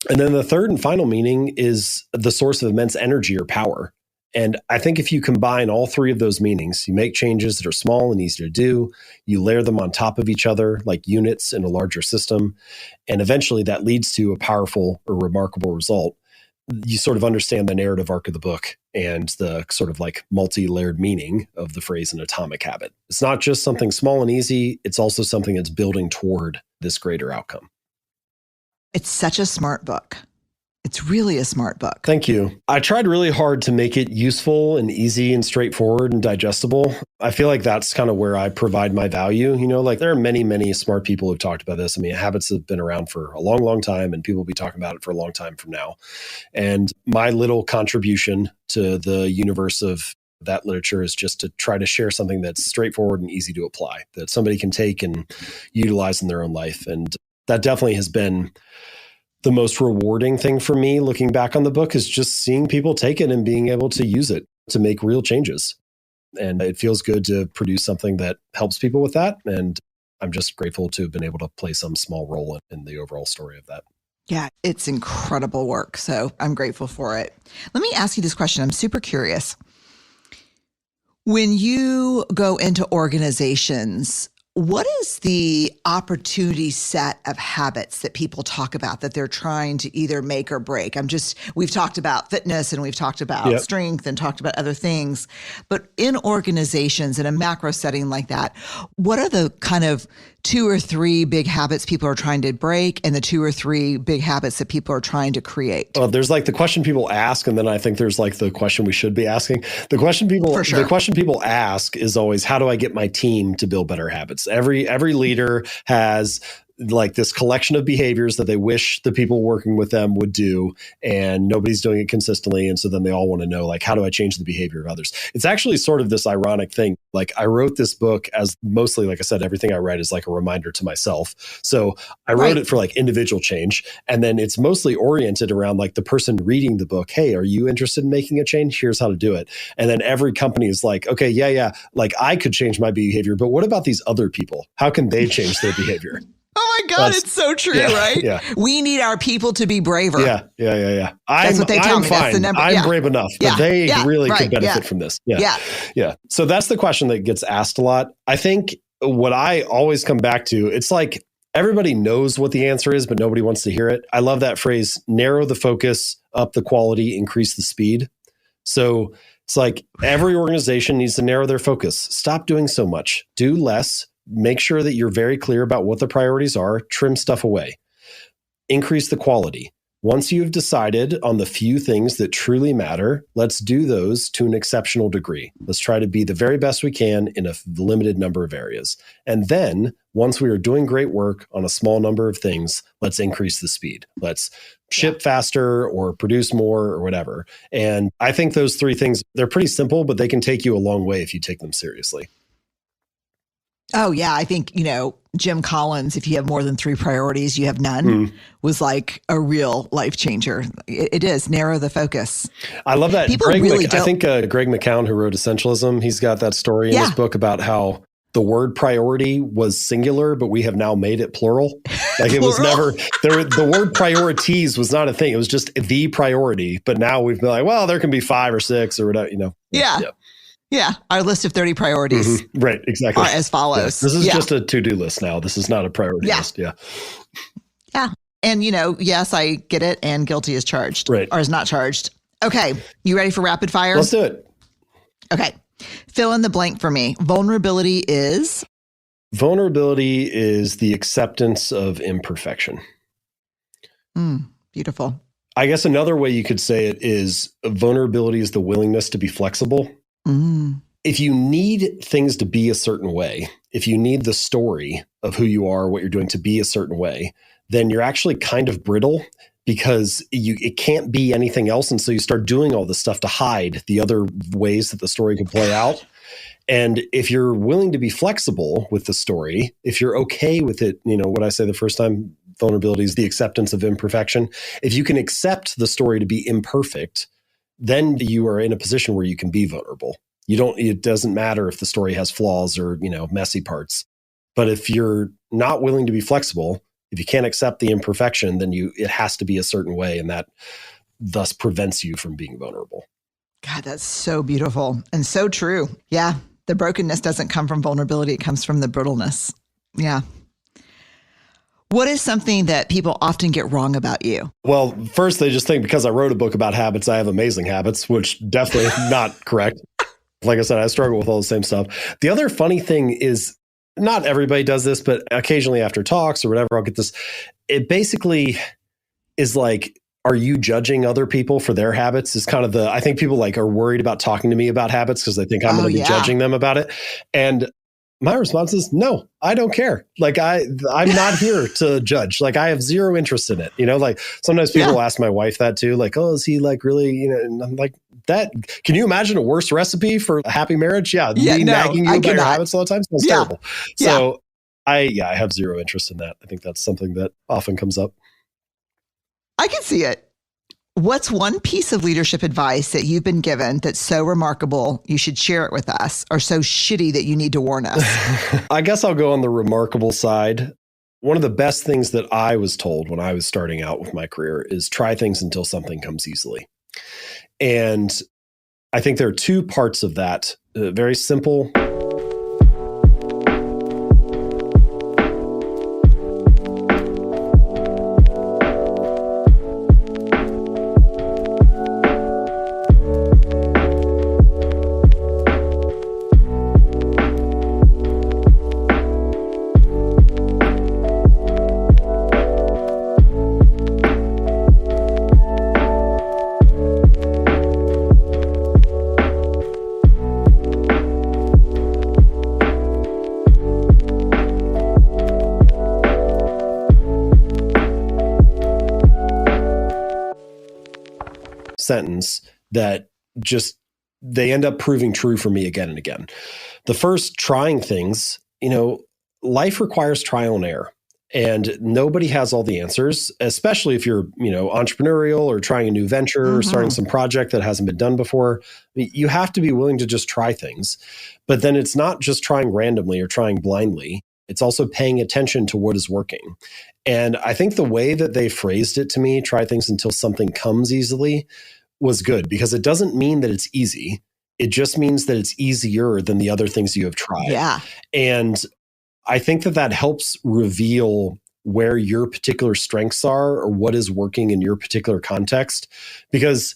And then the third and final meaning is the source of immense energy or power. And I think if you combine all three of those meanings, you make changes that are small and easy to do, you layer them on top of each other like units in a larger system, and eventually that leads to a powerful or remarkable result. You sort of understand the narrative arc of the book and the sort of like multi-layered meaning of the phrase an atomic habit. It's not just something small and easy, it's also something that's building toward this greater outcome. It's such a smart book. It's really a smart book. Thank you. I tried really hard to make it useful and easy and straightforward and digestible. I feel like that's kind of where I provide my value. Like there are many, many smart people who've talked about this. I mean, habits have been around for a long, long time, and people will be talking about it for a long time from now. And my little contribution to the universe of that literature is just to try to share something that's straightforward and easy to apply, that somebody can take and utilize in their own life. And that definitely has been the most rewarding thing for me looking back on the book, is just seeing people take it and being able to use it to make real changes. And it feels good to produce something that helps people with that. And I'm just grateful to have been able to play some small role in the overall story of that. Yeah, it's incredible work. So I'm grateful for it. Let me ask you this question. I'm super curious. When you go into organizations, what is the opportunity set of habits that people talk about that they're trying to either make or break? We've talked about fitness and we've talked about strength and talked about other things, but in organizations in a macro setting like that, what are the kind of 2 or 3 big habits people are trying to break and the 2 or 3 big habits that people are trying to create? Well, there's like the question people ask, and then I think there's like the question we should be asking. The question people ask is always, how do I get my team to build better habits? Every leader has like this collection of behaviors that they wish the people working with them would do, and nobody's doing it consistently. And so then they all want to know, like, how do I change the behavior of others? It's actually sort of this ironic thing. Like, I wrote this book as mostly, like I said, everything I write is like a reminder to myself. So I wrote it for like individual change. And then it's mostly oriented around like the person reading the book. Hey, are you interested in making a change? Here's how to do it. And then every company is like, okay, yeah. Like I could change my behavior, but what about these other people? How can they change their behavior? Oh my God, it's so true, right? Yeah. We need our people to be braver. Yeah. That's what they tell me. Fine. That's the number. I'm brave enough, but they really could benefit from this. Yeah. So that's the question that gets asked a lot. I think what I always come back to, it's like everybody knows what the answer is, but nobody wants to hear it. I love that phrase, narrow the focus, up the quality, increase the speed. So it's like every organization needs to narrow their focus. Stop doing so much. Do less. Make sure that you're very clear about what the priorities are. Trim stuff away. Increase the quality. Once you've decided on the few things that truly matter, let's do those to an exceptional degree. Let's try to be the very best we can in a limited number of areas. And then, once we are doing great work on a small number of things, let's increase the speed. Let's ship faster or produce more or whatever. And I think those 3 things, they're pretty simple, but they can take you a long way if you take them seriously. Oh, yeah. I think, Jim Collins, if you have more than 3 priorities, you have none, was like a real life changer. It is narrow the focus. I love that. People really don't. I think Greg McKeown, who wrote Essentialism, he's got that story in his book about how the word priority was singular, but we have now made it plural. Like it was never there. The word priorities was not a thing. It was just the priority. But now we've been like, well, there can be 5 or 6 or whatever, Yeah. Our list of 30 priorities. Right. Exactly. Are as follows. Yeah. This is just a to-do list now. This is not a priority list. Yeah. And, yes, I get it. And guilty is charged. Right. Or is not charged. Okay. You ready for rapid fire? Let's do it. Okay. Fill in the blank for me. Vulnerability is? Vulnerability is the acceptance of imperfection. Beautiful. I guess another way you could say it is vulnerability is the willingness to be flexible. If you need things to be a certain way, if you need the story of who you are, what you're doing to be a certain way, then you're actually kind of brittle because it can't be anything else. And so you start doing all this stuff to hide the other ways that the story could play out. And if you're willing to be flexible with the story, if you're okay with it, what I say the first time, vulnerability is the acceptance of imperfection. If you can accept the story to be imperfect, then you are in a position where you can be vulnerable. It doesn't matter if the story has flaws or, messy parts. But if you're not willing to be flexible, if you can't accept the imperfection, then it has to be a certain way. And that thus prevents you from being vulnerable. God, that's so beautiful and so true. Yeah. The brokenness doesn't come from vulnerability. It comes from the brittleness. Yeah. What is something that people often get wrong about you? Well, first, they just think because I wrote a book about habits, I have amazing habits, which definitely not correct. Like I said, I struggle with all the same stuff. The other funny thing is not everybody does this, but occasionally after talks or whatever, I'll get this. It basically is like, are you judging other people for their habits? Is kind of I think people like are worried about talking to me about habits because they think I'm going to be judging them about it. And my response is no, I don't care. Like I'm not here to judge. Like I have zero interest in it. Like sometimes people ask my wife that too. Like, oh, is he like really, and I'm like, that, can you imagine a worse recipe for a happy marriage? Yeah. Me nagging you about your habits all the time sounds terrible. So I have zero interest in that. I think that's something that often comes up. I can see it. What's one piece of leadership advice that you've been given that's so remarkable you should share it with us, or so shitty that you need to warn us? I guess I'll go on the remarkable side. One of the best things that I was told when I was starting out with my career is try things until something comes easily. And I think there are two parts of that. Very simple. Sentence that just they end up proving true for me again and again. The first, trying things, life requires trial and error, and nobody has all the answers, especially if you're, entrepreneurial or trying a new venture or starting some project that hasn't been done before. You have to be willing to just try things. But then it's not just trying randomly or trying blindly. It's also paying attention to what is working. And I think the way that they phrased it to me, try things until something comes easily, was good, because it doesn't mean that it's easy. It just means that it's easier than the other things you have tried. Yeah. And I think that helps reveal where your particular strengths are or what is working in your particular context. Because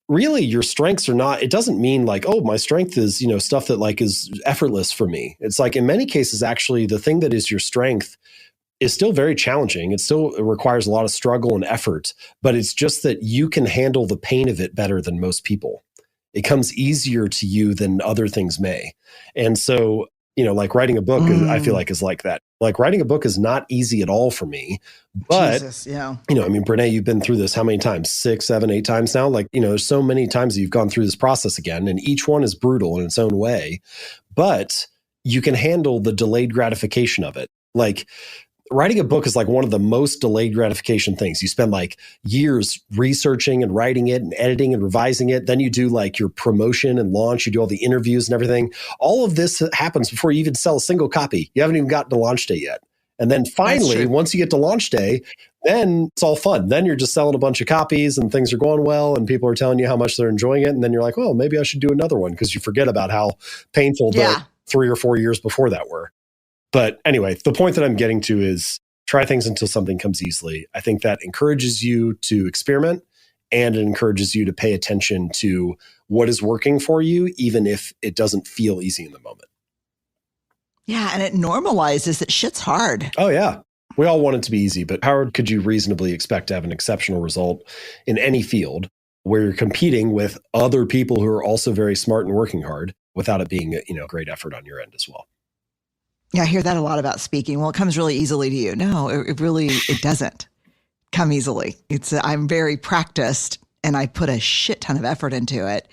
really your strengths are not, it doesn't mean like, oh, my strength is, stuff that like is effortless for me. It's like in many cases, actually, the thing that is your strength is still very challenging. It still requires a lot of struggle and effort, but it's just that you can handle the pain of it better than most people. It comes easier to you than other things may. And so, like writing a book, I feel like is like that. Like writing a book is not easy at all for me, but Jesus, yeah. Brene, you've been through this how many times? 6, 7, 8 times now? Like, there's so many times that you've gone through this process again, and each one is brutal in its own way, but you can handle the delayed gratification of it. Like, writing a book is like one of the most delayed gratification things. You spend like years researching and writing it and editing and revising it. Then you do like your promotion and launch. You do all the interviews and everything. All of this happens before you even sell a single copy. You haven't even gotten to launch day yet. And then finally, once you get to launch day, then it's all fun. Then you're just selling a bunch of copies and things are going well and people are telling you how much they're enjoying it. And then you're like, oh, maybe I should do another one, because you forget about how painful the 3 or 4 years before that were. But anyway, the point that I'm getting to is try things until something comes easily. I think that encourages you to experiment, and it encourages you to pay attention to what is working for you, even if it doesn't feel easy in the moment. Yeah. And it normalizes that shit's hard. Oh, yeah. We all want it to be easy, but how could you reasonably expect to have an exceptional result in any field where you're competing with other people who are also very smart and working hard without it being a great effort on your end as well? Yeah, I hear that a lot about speaking. Well, it comes really easily to you. No, it doesn't come easily. I'm very practiced and I put a shit ton of effort into it.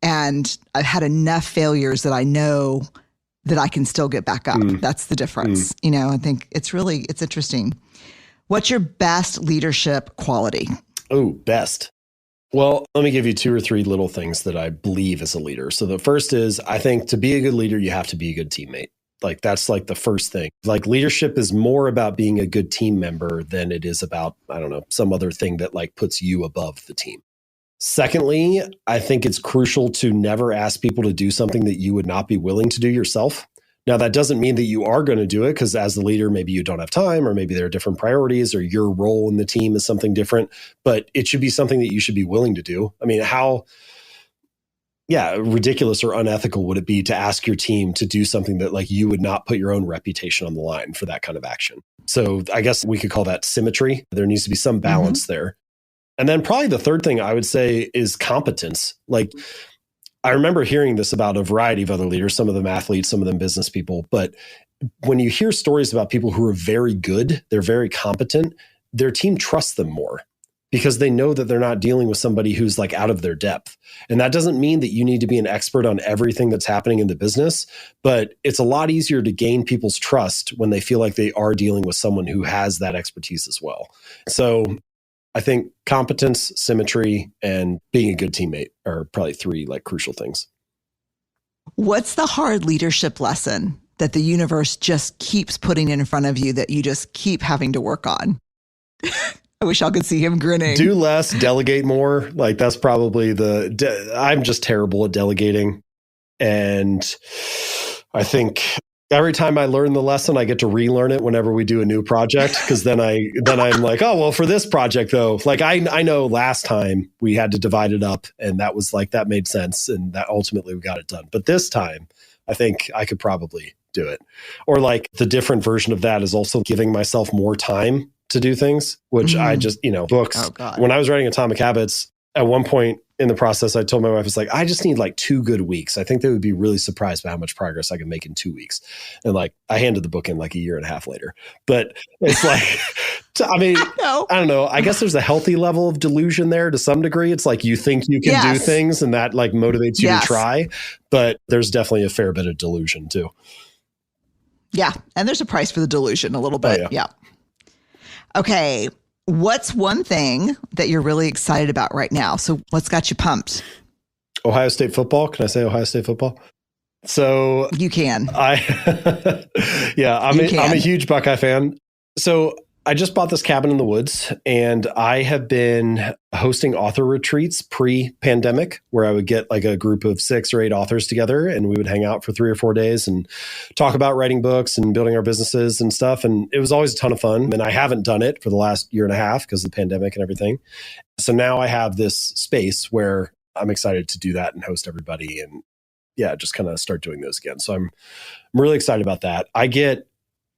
And I've had enough failures that I know that I can still get back up. That's the difference. I think it's interesting. What's your best leadership quality? Oh, best. Well, let me give you 2 or 3 little things that I believe as a leader. So the first is, I think to be a good leader, you have to be a good teammate. Like that's like the first thing. Like leadership is more about being a good team member than it is about, I don't know, some other thing that like puts you above the team. Secondly, I think it's crucial to never ask people to do something that you would not be willing to do yourself. Now, that doesn't mean that you are going to do it, because as the leader, maybe you don't have time, or maybe there are different priorities, or your role in the team is something different, but it should be something that you should be willing to do. I mean, how ridiculous or unethical would it be to ask your team to do something that like you would not put your own reputation on the line for that kind of action? So I guess we could call that symmetry. There needs to be some balance there. And then probably the third thing I would say is competence. Like, I remember hearing this about a variety of other leaders, some of them athletes, some of them business people. But when you hear stories about people who are very good, they're very competent, their team trusts them more because they know that they're not dealing with somebody who's like out of their depth. And that doesn't mean that you need to be an expert on everything that's happening in the business, but it's a lot easier to gain people's trust when they feel like they are dealing with someone who has that expertise as well. So I think competence, symmetry, and being a good teammate are probably three like crucial things. What's the hard leadership lesson that the universe just keeps putting in front of you that you just keep having to work on? I wish y'all could see him grinning. Do less, delegate more. Like, that's probably I'm just terrible at delegating. And I think every time I learn the lesson, I get to relearn it whenever we do a new project. Because then I'm like, oh, well, for this project though, like I know last time we had to divide it up, and that was like, that made sense, and that ultimately we got it done. But this time, I think I could probably do it. Or like the different version of that is also giving myself more time to do things, which I just, books. Oh, God. When I was writing Atomic Habits, at one point in the process, I told my wife, it's like, I just need like 2 good weeks. I think they would be really surprised by how much progress I can make in 2 weeks. And like, I handed the book in like a year and a half later. But it's like, I mean, I don't know. I guess there's a healthy level of delusion there to some degree. It's like you think you can do things, and that like motivates you to try. But there's definitely a fair bit of delusion too. Yeah. And there's a price for the delusion a little bit. Oh, yeah. Okay. What's one thing that you're really excited about right now? So what's got you pumped? Ohio State football. Can I say Ohio State football? So you can. I'm a huge Buckeye fan. So I just bought this cabin in the woods, and I have been hosting author retreats pre-pandemic, where I would get like a group of 6 or 8 authors together, and we would hang out for 3 or 4 days and talk about writing books and building our businesses and stuff. And it was always a ton of fun. And I haven't done it for the last year and a half because of the pandemic and everything. So now I have this space where I'm excited to do that and host everybody, and just kind of start doing those again. So I'm really excited about that. I get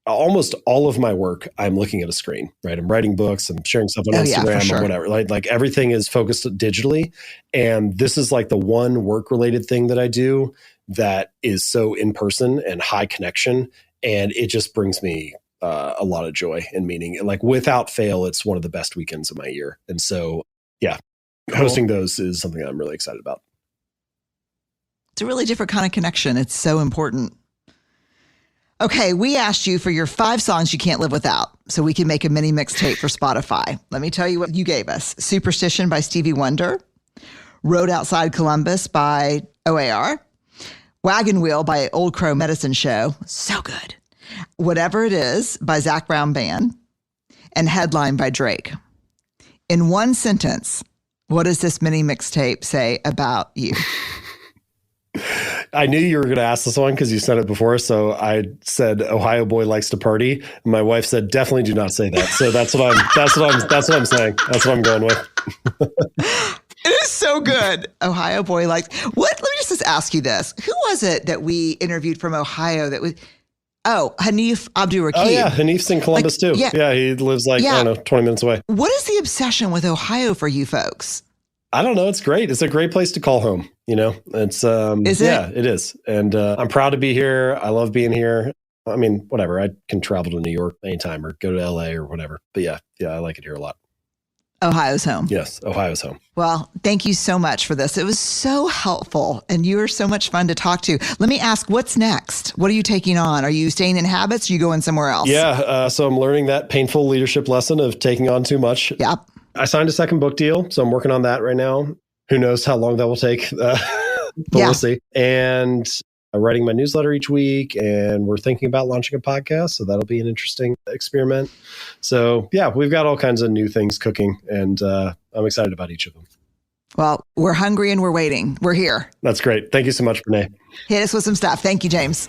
almost all of my work, I'm looking at a screen, right? I'm writing books, I'm sharing stuff on Instagram or whatever. Like everything is focused digitally. And this is like the one work-related thing that I do that is so in person and high connection. And it just brings me a lot of joy and meaning. And like without fail, it's one of the best weekends of my year. And so, hosting those is something I'm really excited about. It's a really different kind of connection. It's so important. Okay, we asked you for your 5 songs you can't live without, so we can make a mini mixtape for Spotify. Let me tell you what you gave us. Superstition by Stevie Wonder, Road Outside Columbus by OAR, Wagon Wheel by Old Crow Medicine Show, so good, Whatever It Is by Zac Brown Band, and Headline by Drake. In one sentence, what does this mini mixtape say about you? I knew you were going to ask this one because you said it before. So I said, Ohio boy likes to party. And my wife said, definitely do not say that. So that's what I'm saying. That's what I'm going with. It is so good. Ohio boy likes what? Let me just ask you this. Who was it that we interviewed from Ohio that was, Hanif Abdurraqib. Oh yeah. Hanif's in Columbus too. Yeah. He lives I don't know, 20 minutes away. What is the obsession with Ohio for you folks? I don't know. It's great. It's a great place to call home. It's, is it? Yeah, it is. And I'm proud to be here. I love being here. I mean, whatever. I can travel to New York anytime or go to LA or whatever. But yeah, I like it here a lot. Ohio's home. Yes, Ohio's home. Well, thank you so much for this. It was so helpful, and you were so much fun to talk to. Let me ask, what's next? What are you taking on? Are you staying in habits? Or are you going somewhere else? Yeah, so I'm learning that painful leadership lesson of taking on too much. Yep. I signed a second book deal, so I'm working on that right now. Who knows how long that will take, but we'll see. And I'm writing my newsletter each week, and we're thinking about launching a podcast, so that'll be an interesting experiment. So yeah, we've got all kinds of new things cooking, and I'm excited about each of them. Well, we're hungry and we're waiting. We're here. That's great. Thank you so much, Brene. Hit us with some stuff. Thank you, James.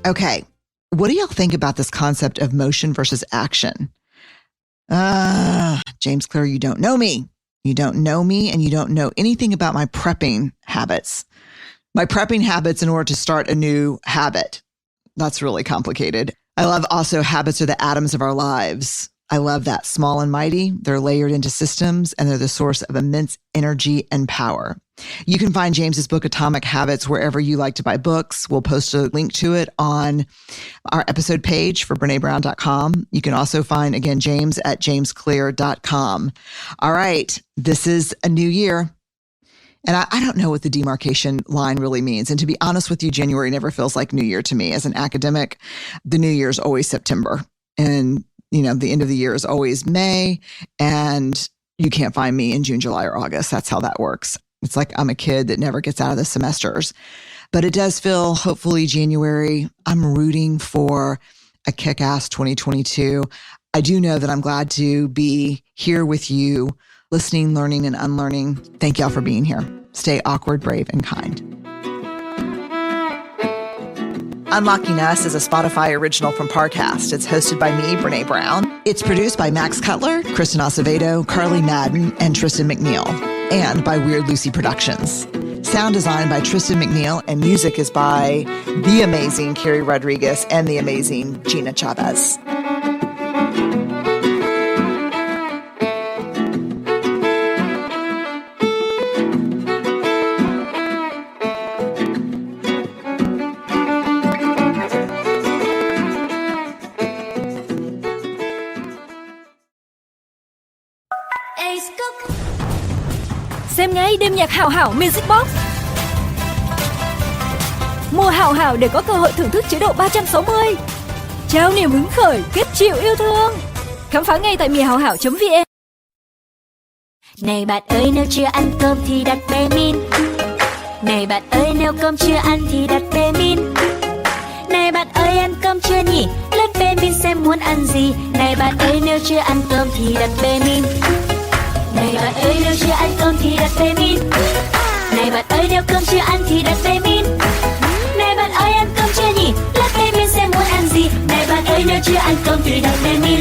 Okay. What do y'all think about this concept of motion versus action? James Clear, you don't know me. You don't know me and you don't know anything about my prepping habits. My prepping habits in order to start a new habit. That's really complicated. I love also habits are the atoms of our lives. I love that. Small and mighty. They're layered into systems and they're the source of immense energy and power. You can find James's book, Atomic Habits, wherever you like to buy books. We'll post a link to it on our episode page for BreneBrown.com. You can also find, again, James at jamesclear.com. All right. This is a new year. And I don't know what the demarcation line really means. And to be honest with you, January never feels like New Year to me. As an academic, the New Year is always September. And, the end of the year is always May. And you can't find me in June, July, or August. That's how that works. It's like I'm a kid that never gets out of the semesters. But it does feel, hopefully, January. I'm rooting for a kick-ass 2022. I do know that I'm glad to be here with you, listening, learning, and unlearning. Thank y'all for being here. Stay awkward, brave, and kind. Unlocking Us is a Spotify original from Parcast. It's hosted by me, Brene Brown. It's produced by Max Cutler, Kristen Acevedo, Carly Madden, and Tristan McNeil, and by Weird Lucy Productions. Sound design by Tristan McNeil, and music is by the amazing Carrie Rodriguez and the amazing Gina Chavez. Xem ngay đêm nhạc Hảo Hảo Music Box. Mua Hảo Hảo để có cơ hội thưởng thức chế độ 360. Trao niềm hứng khởi, kết chịu yêu thương. Khám phá ngay tại mìahảo.vn. Này bạn ơi, nếu chưa ăn cơm thì đặt bé min. Này bạn ơi, nếu cơm chưa ăn thì đặt bé min. Này bạn ơi, ăn cơm chưa nhỉ? Lên bé min xem muốn ăn gì. Này bạn ơi, nếu chưa ăn cơm thì đặt bé min. Này bạn ơi, nếu chưa ăn cơm thì đặt bé min. Này bạn ơi, nếu cơm chưa ăn thì đặt bé min. Này bạn ơi, ăn cơm chưa nhỉ? Lên bé min xem muốn ăn gì. Này bạn ơi, nếu chưa ăn cơm thì đặt bé min.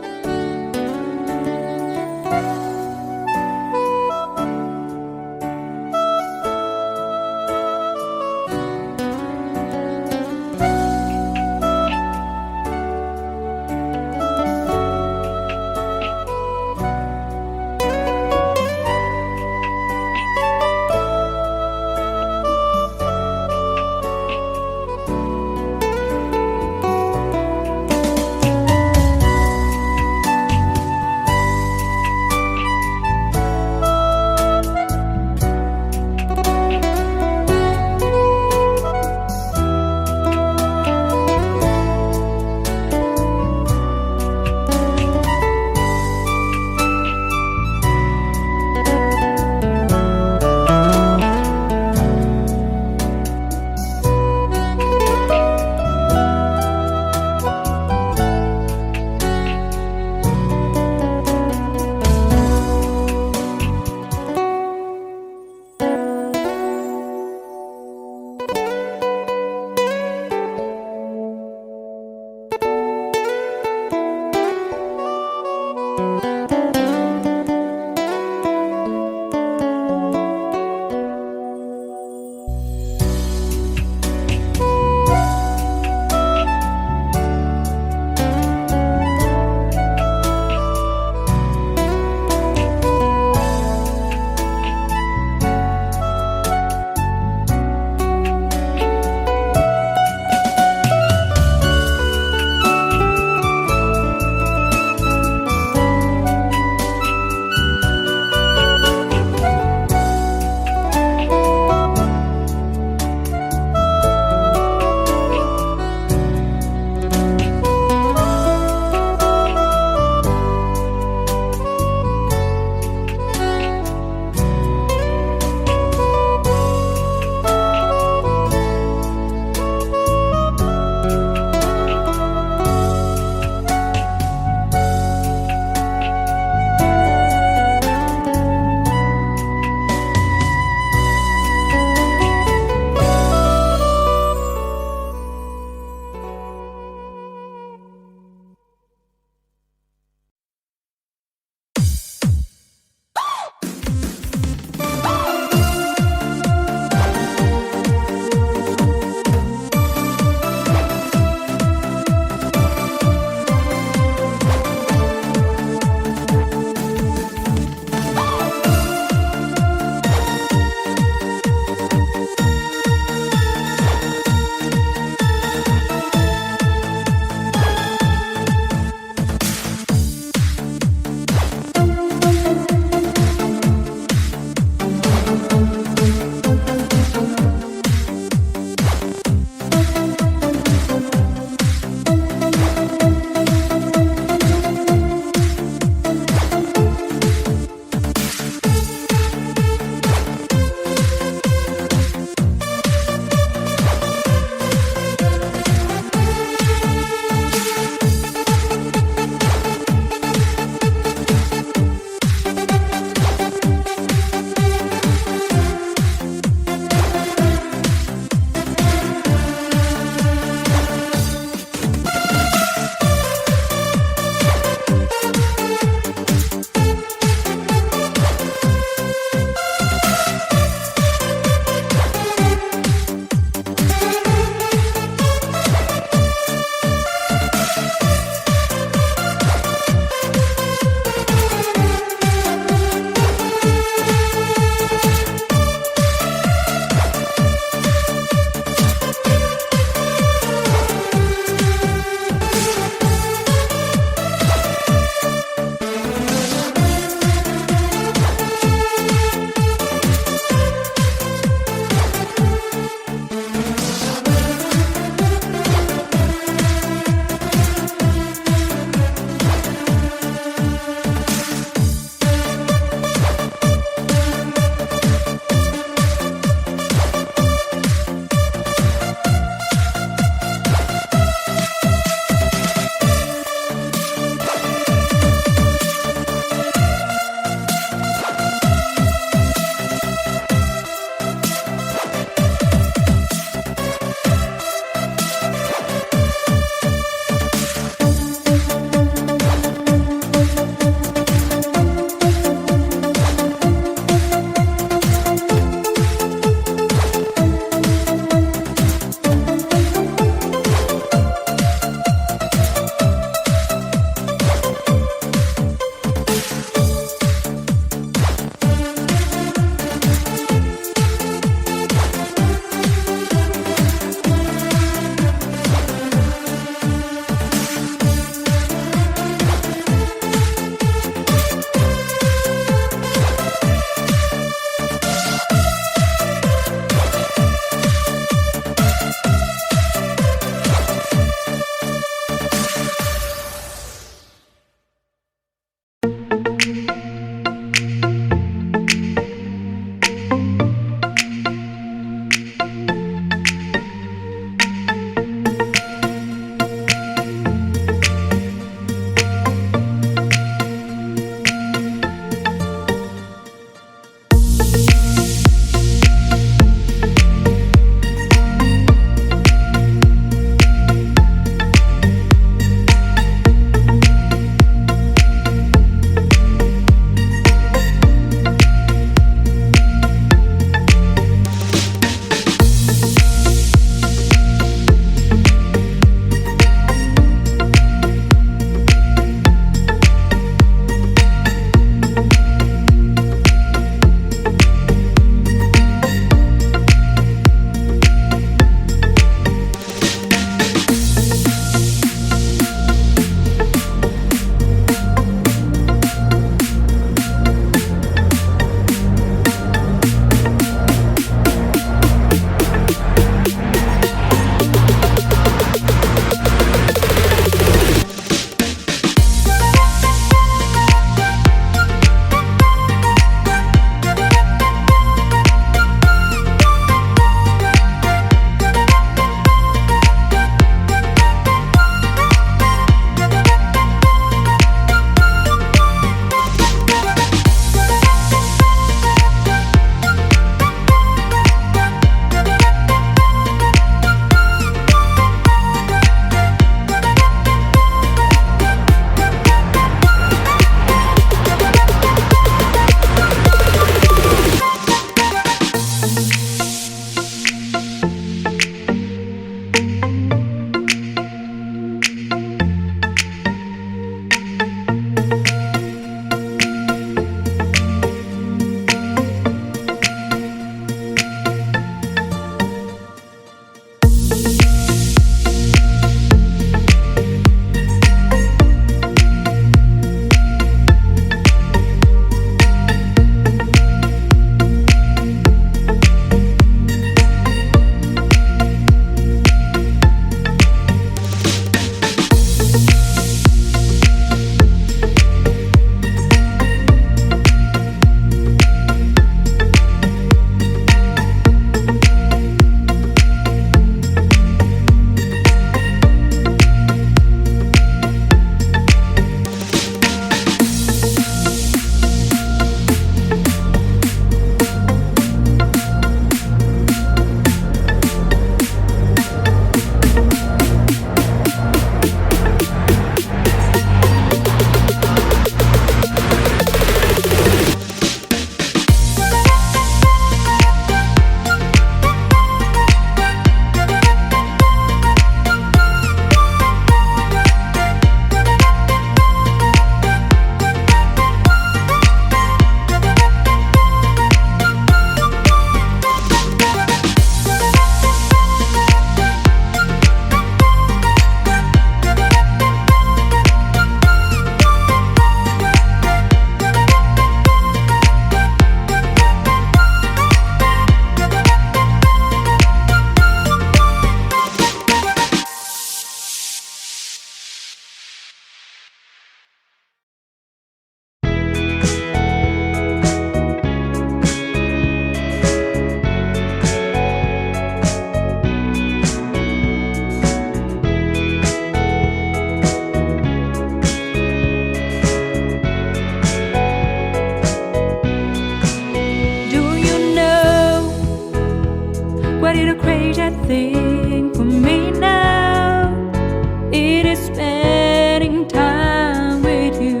is spending time with you.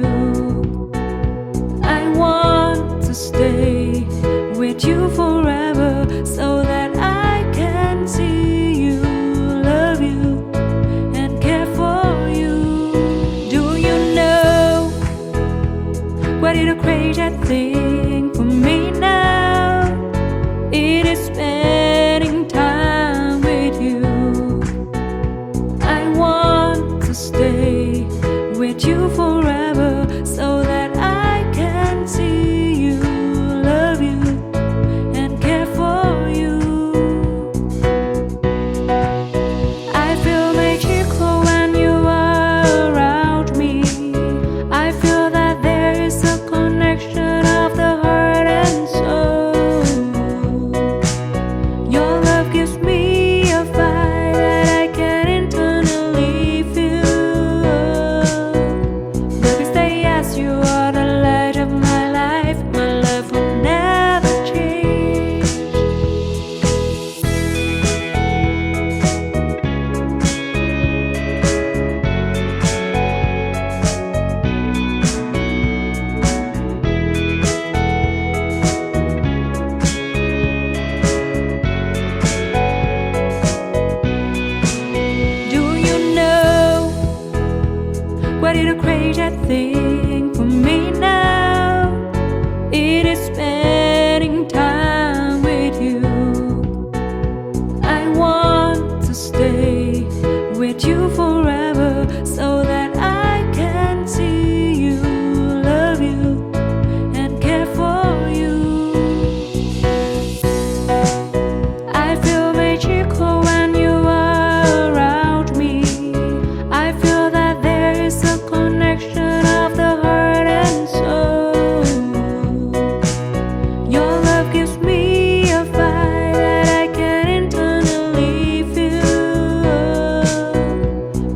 I want to stay with you forever so that I can see you, love you, and care for you. Do you know what is a crazy thing for me now? It is spending time with you. I want to stay with you forever so that I can see you, love you, and care for you. I feel magical when you are around me. I feel that there is a connection of the heart and soul. Your love gives me a fire that I can internally feel. Baby, stay as you are, the light of my life. My love will never change. Do you know what is a crazy thing for me now? It is spending time with you. I want to stay with you forever so that I can see you, love you, and care for you. I feel magical when you are around me. I feel that there is a connection of the heart and soul. Your love gives me a fire that I can internally feel.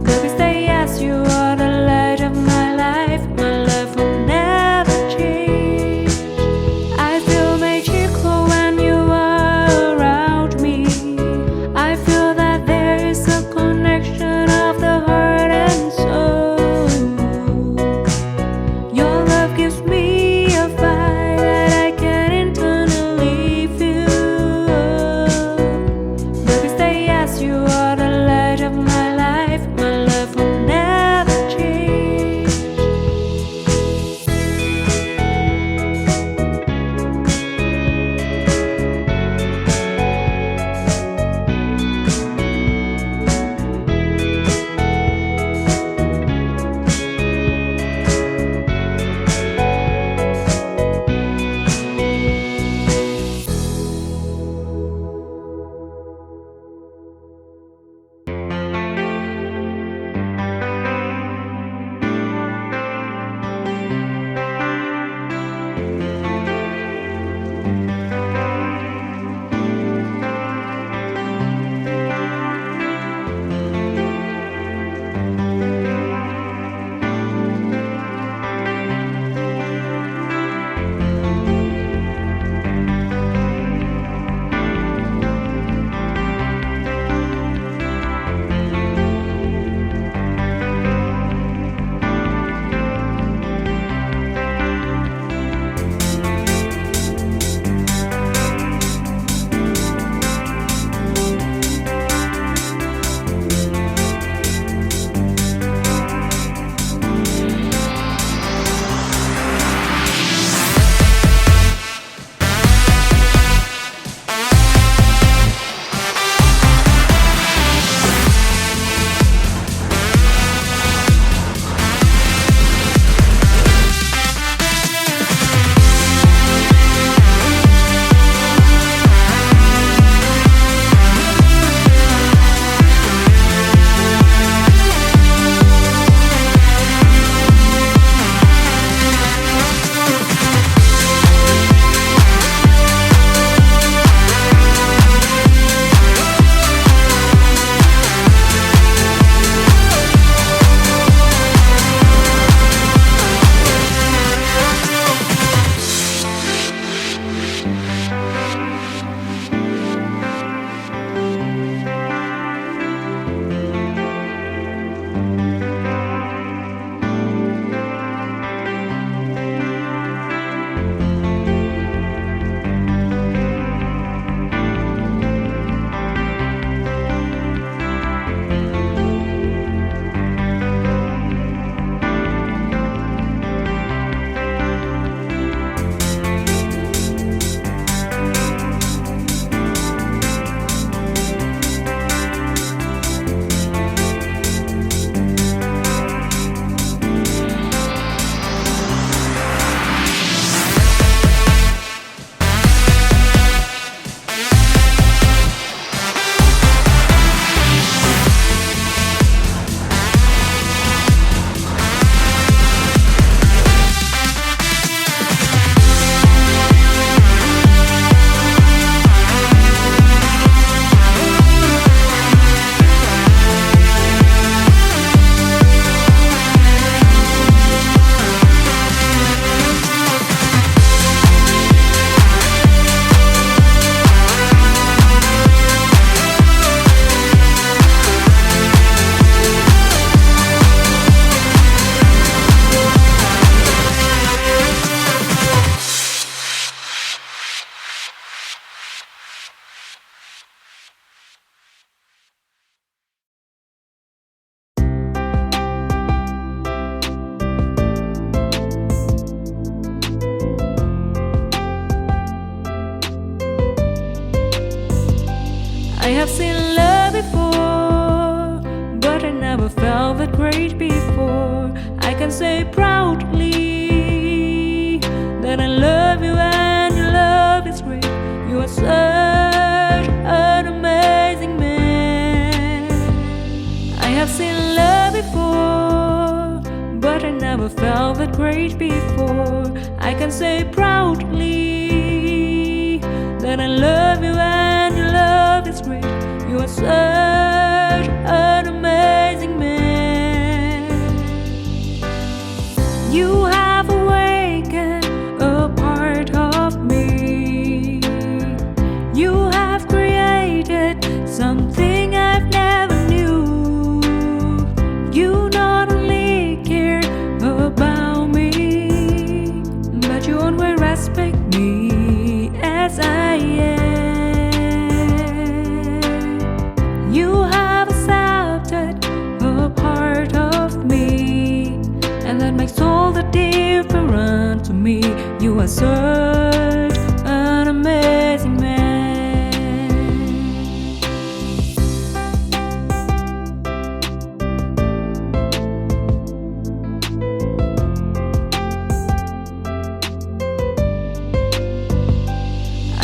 Baby, stay as you great before. I can say proudly that I love you and your love is great. You are such an amazing man. I have seen love before, but I never felt that great before. I can say proudly that I love you and your love is great. You are such an amazing man. You have awakened a part of me. You have created something I've never knew. You not only care about me, but you always respect me as I am. You have accepted a part of me, and that makes all the difference to me. You are such an amazing man.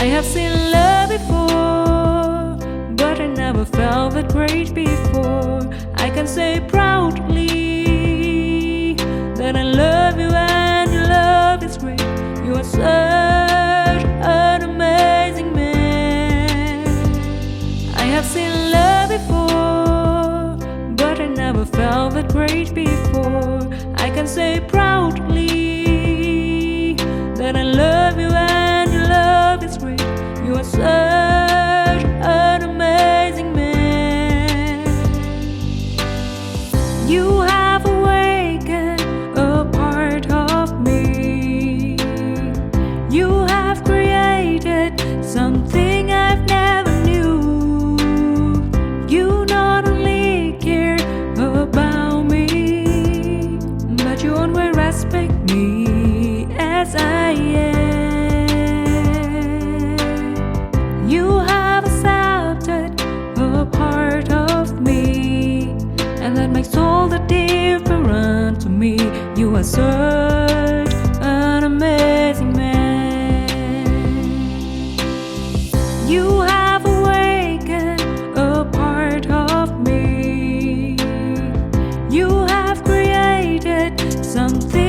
I have seen love before, but I never felt that great before. I can say proudly that I love you and your love is great. You are such an amazing man. I have seen love before, but I never felt that great before. I can say proudly that I love you and your love is great. You are such an amazing man. You have awakened a part of me. You have created something I've never knew. You not only care about me, but you always respect me as I am. You have accepted a part of me, and that makes all the difference to me. You are such an amazing man. You have awakened a part of me. You have created something